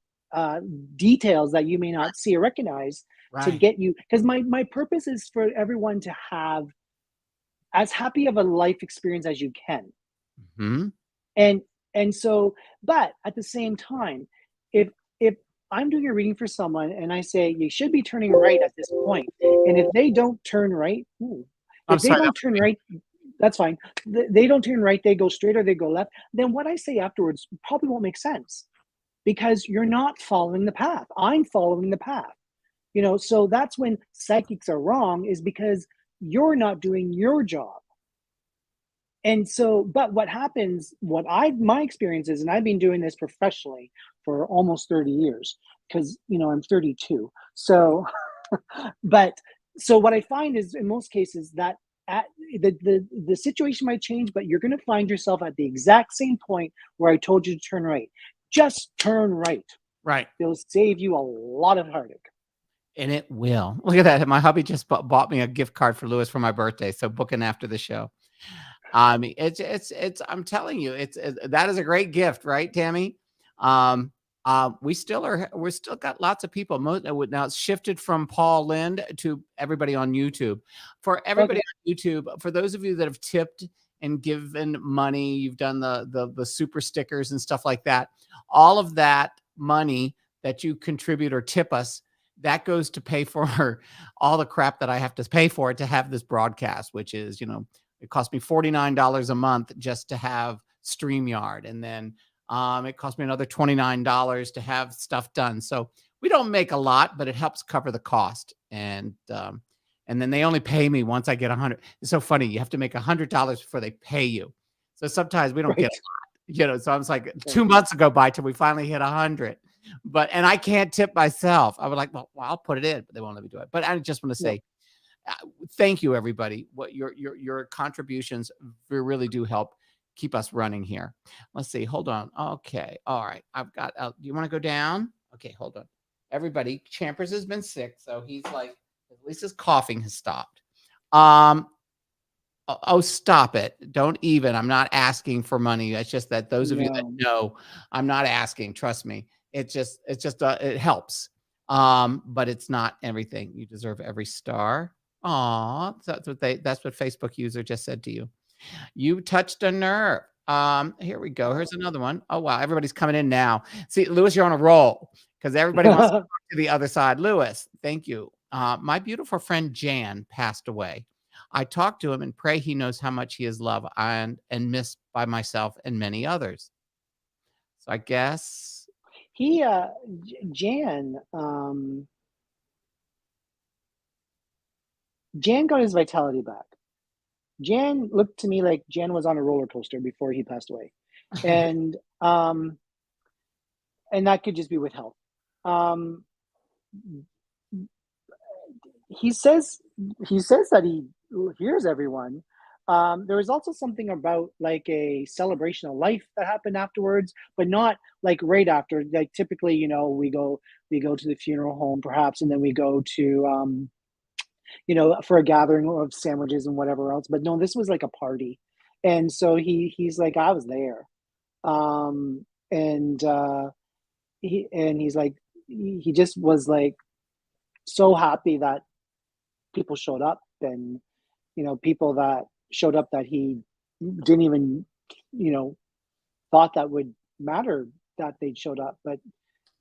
details that you may not see or recognize right. to get you. Because my purpose is for everyone to have as happy of a life experience as you can. Mm-hmm. And so, but at the same time, if I'm doing a reading for someone and I say, you should be turning right at this point. And if they don't turn right, turn right, that's fine. They don't turn right, they go straight or they go left. Then what I say afterwards probably won't make sense because you're not following the path. I'm following the path. So that's when psychics are wrong, is because you're not doing your job. And so, but what happens, my experience is, and I've been doing this professionally for almost 30 years because, I'm 32. So, so what I find is in most cases that the situation might change, but you're going to find yourself at the exact same point where I told you to turn right. Just turn right. Right. It'll save you a lot of heartache. And it will. Look at that. My hubby just bought me a gift card for Lewis for my birthday. So booking after the show. I mean, it's, I'm telling you, that is a great gift, right, Tammy? We're still got lots of people. Now it's shifted from Paul Lind to everybody on YouTube. For everybody on YouTube, for those of you that have tipped and given money, you've done the super stickers and stuff like that. All of that money that you contribute or tip us, that goes to pay for all the crap that I have to pay for it to have this broadcast, which is, it cost me $49 a month just to have StreamYard. And then it cost me another $29 to have stuff done. So we don't make a lot, but it helps cover the cost. And then they only pay me once I get 100. It's so funny. You have to make $100 before they pay you. So sometimes we don't get a lot, so I was like 2 months ago by till we finally hit 100. And I can't tip myself. I was like, well, I'll put it in, but they won't let me do it. But I just want to say, thank you, everybody. What your contributions really do help keep us running here. Let's see. Hold on. Okay. All right. I've got. Do you want to go down? Okay. Hold on. Everybody, Champers has been sick, so he's like, at least his coughing has stopped. Oh, stop it. Don't even. I'm not asking for money. It's just that those of you that know, I'm not asking. Trust me. It's just it helps. But it's not everything. You deserve every star. Aw, that's what Facebook user just said to you. You touched a nerve. Here we go. Here's another one. Oh, wow. Everybody's coming in now. See, Lewis, you're on a roll because everybody wants to talk to the other side. Lewis, thank you. My beautiful friend Jan passed away. I talk to him and pray he knows how much he is loved and missed by myself and many others. So I guess Jan got his vitality back. Jan looked to me like Jan was on a roller coaster before he passed away, and that could just be with health. He says that he hears everyone. There was also something about like a celebration of life that happened afterwards, but not like right after. Like typically, we go to the funeral home perhaps, and then we go to for a gathering of sandwiches and whatever else. But no, this was like a party, and so he's like, I was there, and he's like, he just was like so happy that people showed up, and people that showed up that he didn't even thought that would matter that they showed up, but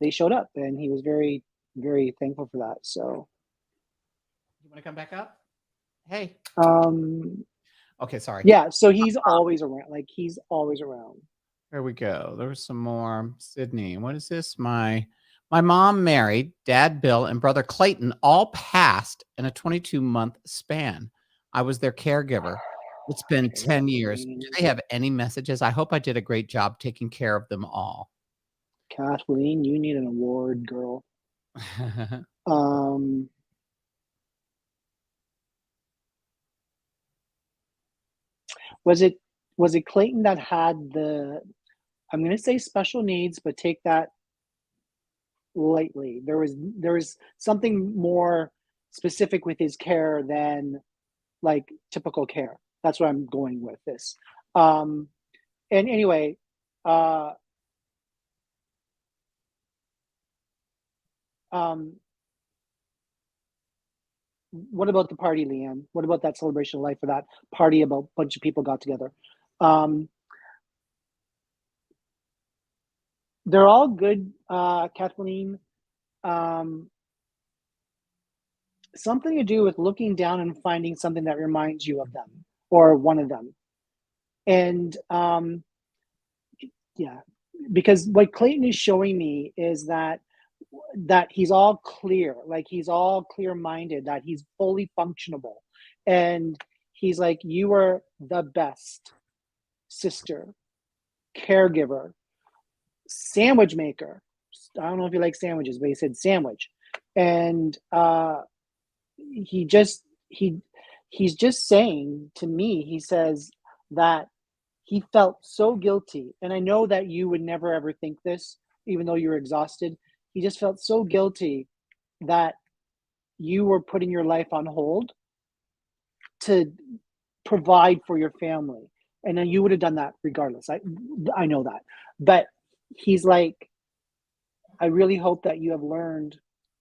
they showed up, and he was very, very thankful for that. So you want to come back up? Hey. Okay, sorry. Yeah, so he's always around. Like he's always around. There we go. There was some more. Sydney, what is this? My mom married, Dad Bill, and brother Clayton all passed in a 22-month span. I was their caregiver. It's been 10 years. Do they have any messages? I hope I did a great job taking care of them all. Kathleen, you need an award, girl. Was it Clayton that had I'm going to say special needs, but take that lightly. There was something more specific with his care than like typical care. That's what I'm going with this. And anyway, what about the party, Leanne? What about that celebration of life for that party? About a bunch of people got together. They're all good, Kathleen. Something to do with looking down and finding something that reminds you of them or one of them. And yeah, because what Clayton is showing me is that he's all clear, like he's all clear-minded, that he's fully functionable. And he's like, you are the best sister, caregiver, sandwich maker. I don't know if you like sandwiches, but he said sandwich. And he's just saying to me, he says that he felt so guilty. And I know that you would never ever think this, even though you're exhausted. He just felt so guilty that you were putting your life on hold to provide for your family. And then you would have done that regardless. I know that. But he's like, I really hope that you have learned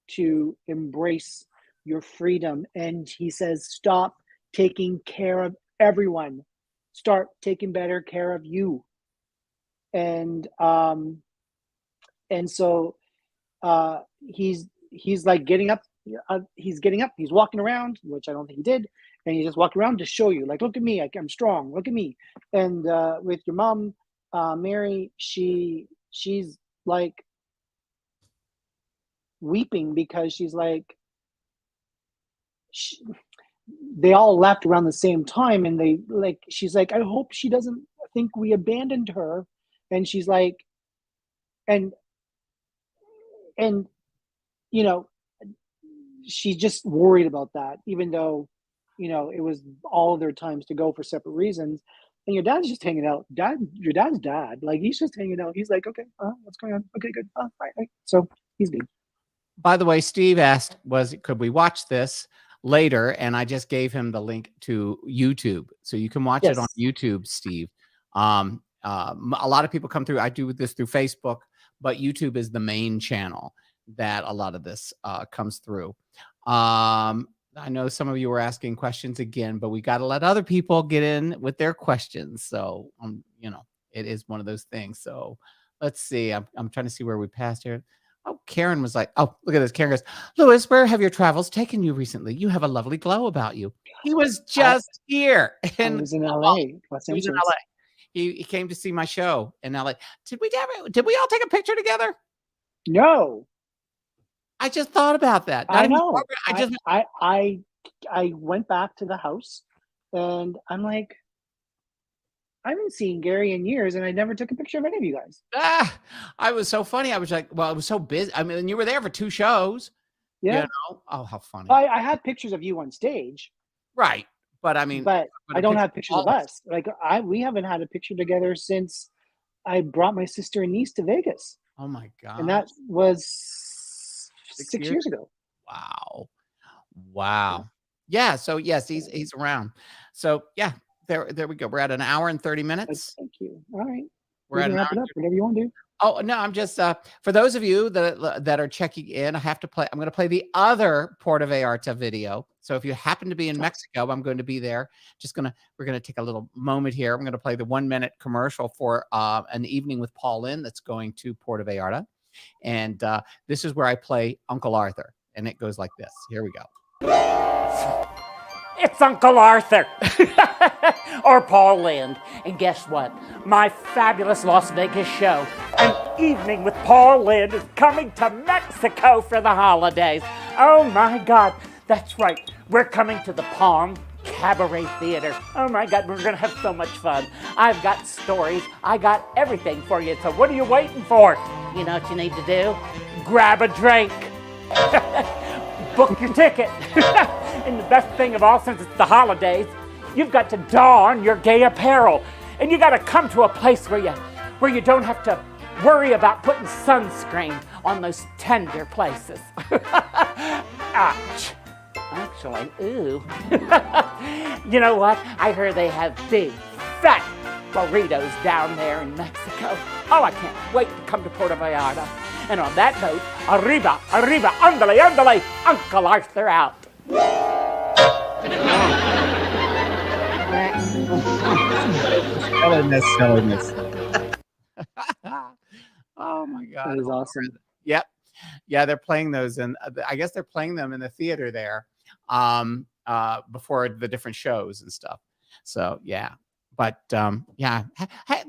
to embrace your freedom. And he says, stop taking care of everyone. Start taking better care of you. And so he's he's like getting up. He's getting up. He's walking around, which I don't think he did, and he's just walking around to show you, like, look at me, I'm strong. Look at me. And with your mom, Mary, she's like weeping because she's like, they all left around the same time, and she's like, I hope she doesn't think we abandoned her. And she's like, and you know, she's just worried about that, even though, it was all of their times to go for separate reasons. And your dad's just hanging out. Your dad's dad, like, he's just hanging out. He's like, okay, what's going on? Okay, good. Right. So he's good. By the way, Steve asked, could we watch this later? And I just gave him the link to YouTube, so you can watch it on YouTube, Steve. A lot of people come through. I do this through Facebook, but YouTube is the main channel that a lot of this comes through. I know some of you were asking questions again, but we got to let other people get in with their questions. So, it is one of those things. So let's see. I'm trying to see where we passed here. Oh, Karen was like, oh, look at this. Karen goes, Lewis, where have your travels taken you recently? You have a lovely glow about you. He was just here. I was in LA. He was in LA. He came to see my show in LA. Did we all take a picture together? No. I just thought about that. I know. I went back to the house, and I'm like, I haven't seen Gary in years, and I never took a picture of any of you guys. I was so funny. I was like, well, I was so busy. I mean, you were there for 2 shows. Yeah. Oh, how funny. I had pictures of you on stage. Right. But I mean, but I don't have pictures of us. Like, we haven't had a picture together since I brought my sister and niece to Vegas. Oh my God. And that was 6 years ago. Wow. Yeah. So yes, he's around. So yeah, there we go. We're at an hour and 30 minutes. Thank you. All right. We're at wrap it up, whatever you want to do. Oh no, I'm just for those of you that are checking in, I'm going to play the other Puerto Vallarta video. So if you happen to be in Mexico, I'm going to be there. We're going to take a little moment here. I'm going to play the 1-minute commercial for an evening with Paul Lynn that's going to Puerto Vallarta. And this is where I play Uncle Arthur. And it goes like this. Here we go. It's Uncle Arthur or Paul Lynn. And guess what? My fabulous Las Vegas show, An Evening with Paul Lynn, is coming to Mexico for the holidays. Oh my God, that's right. We're coming to the Palm Cabaret Theater. Oh my God, we're gonna have so much fun. I've got stories, I got everything for you. So what are you waiting for? You know what you need to do? Grab a drink. Book your ticket. And the best thing of all, since it's the holidays, you've got to don your gay apparel. And you got to come to a place where you don't have to worry about putting sunscreen on those tender places. Ouch. Actually, ooh. You know what? I heard they have big, fat burritos down there in Mexico. Oh, I can't wait to come to Puerto Vallarta. And on that note, arriba, arriba, andale, andale, Uncle Arthur out. Silliness. Oh my God. That is awesome. Yep. Yeah, they're playing those, and I guess they're playing them in the theater there before the different shows and stuff. So yeah. But yeah. Hey,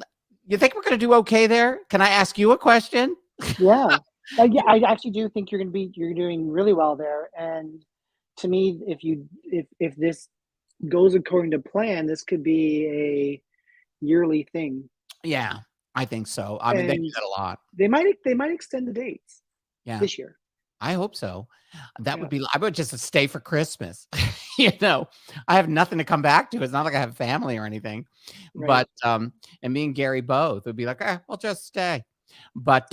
you think we're gonna do okay there? Can I ask you a question? Yeah. Yeah, I actually do think you're doing really well there. And to me, if this goes according to plan, this could be a yearly thing. Yeah, I think so. I mean, they do that a lot. They might extend the dates. Yeah, this year. I hope so. That would be. I would just stay for Christmas. I have nothing to come back to. It's not like I have family or anything. Right. But and me and Gary both would be like, we'll just stay. But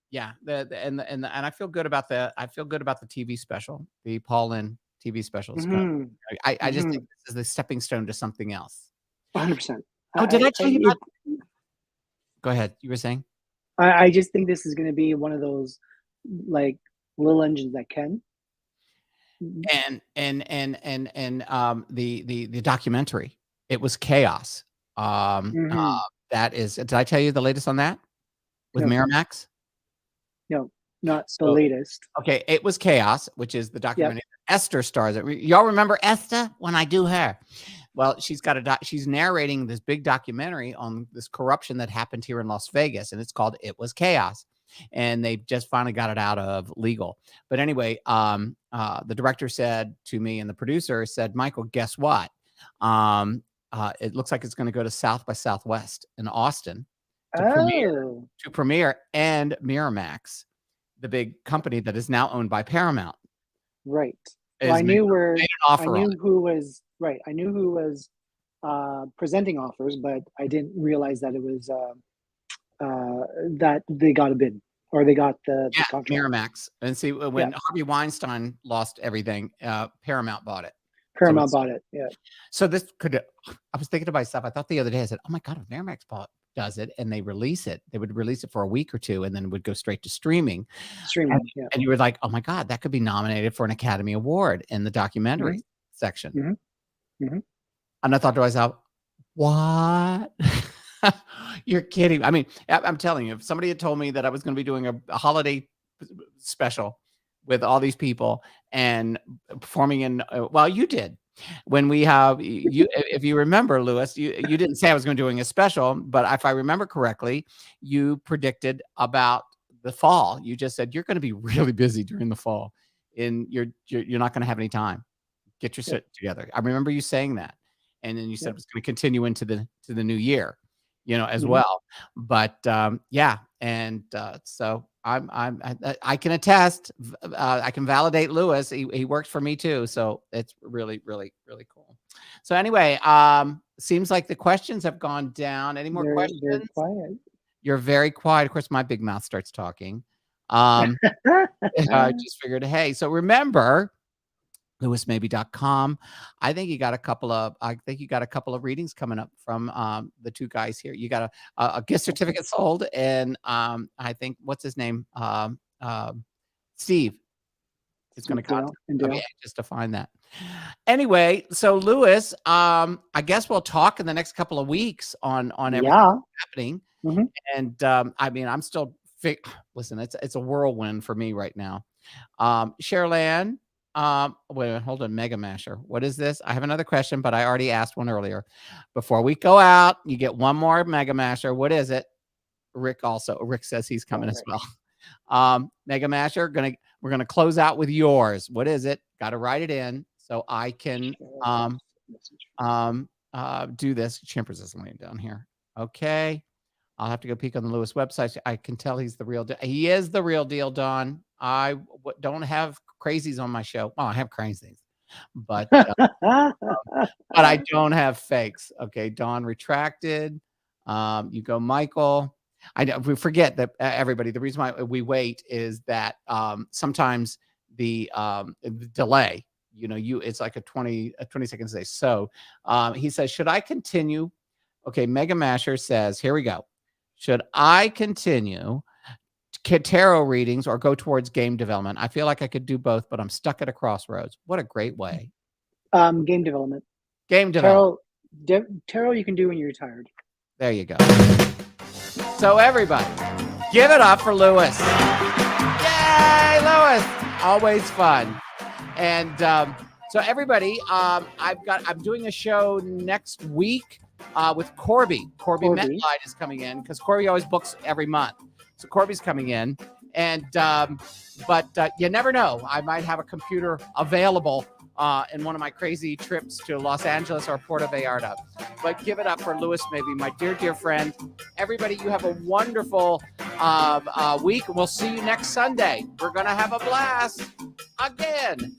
yeah, and I feel good about the TV special, the Paul Lynn TV special. Mm-hmm. I just think this is the stepping stone to something else. 100%. Oh, did I tell you about? Go ahead. You were saying? I just think this is going to be one of those like little engines that can. And the documentary, it was chaos. That is. Did I tell you the latest on that with Miramax? No. not the So, latest. okay, It Was Chaos, which is the documentary that Esther stars. Y'all remember Esther when I do her? Well, she's narrating this big documentary on this corruption that happened here in Las Vegas, and it's called It Was Chaos. And they just finally got it out of legal. But anyway, the director said to me, and the producer said, Michael, guess what? It looks like it's going to go to South by Southwest in Austin to premiere, and Miramax, the big company that is now owned by Paramount. Right. Well, I knew who was presenting offers, but I didn't realize that it was that they got a bid, or they got the contract. Miramax. And see, when Harvey Weinstein lost everything, Paramount bought it. Paramount bought it. Yeah. So this could. I was thinking to myself. I thought the other day. I said, "Oh my God, if Miramax does it, and they release it, they would release it for a week or two, and then it would go straight to streaming." And you were like, "Oh my God, that could be nominated for an Academy Award in the documentary section." And I thought to myself, "What? You're kidding?" I mean, I'm telling you, if somebody had told me that I was going to be doing a holiday special with all these people and performing in, well, you did. When we have you, if you remember, Lewis, you didn't say I was going to be doing a special, but if I remember correctly, you predicted about the fall. You just said you're going to be really busy during the fall, and you're not going to have any time. Get your shit together. I remember you saying that, and then you said it was going to continue into the new year, as well. But and so I can attest. I can validate Lewis. He worked for me too, so it's really, really, really cool. So anyway, seems like the questions have gone down. Any more questions? They're quiet. You're very quiet. Of course, my big mouth starts talking. I just figured, hey, so remember, LewisMabee.com. I think you got a couple of readings coming up from the two guys here. You got a gift certificate sold, and I think, what's his name? Steve is going to contact me just to find that. Anyway, so Lewis, I guess we'll talk in the next couple of weeks on everything that's happening. And I mean, I'm still listen. It's a whirlwind for me right now. Cheryl-Ann. Wait, hold on. Mega Masher. What is this? I have another question, but I already asked one earlier. Before we go out, you get one more Mega Masher. What is it? Rick says he's coming as well. Mega Masher, we're gonna close out with yours. What is it? Got to write it in so I can do this. Chimpers is laying down here. Okay. I'll have to go peek on the Lewis website. I can tell he's the real deal. He is the real deal, Don. I don't have crazies on my show. Well, I have crazies, but I don't have fakes. Okay, Don retracted. You go, Michael. We forget that everybody. The reason why we wait is that sometimes the delay. It's like a 20 seconds delay. So he says, should I continue? Okay, Mega Masher says, here we go. Should I continue tarot readings or go towards game development? I feel like I could do both, but I'm stuck at a crossroads. What a great way. Game development. Tarot you can do when you're retired. There you go. So everybody, give it up for Lewis. Yay, Lewis! Always fun. And so everybody, I'm doing a show next week with Corby. Corby Metlight is coming in because Corby always books every month. So Corby's coming in, and but you never know. I might have a computer available in one of my crazy trips to Los Angeles or Puerto Vallarta. But give it up for Lewis Mabee, my dear friend. Everybody, you have a wonderful week, and we'll see you next Sunday. We're gonna have a blast again.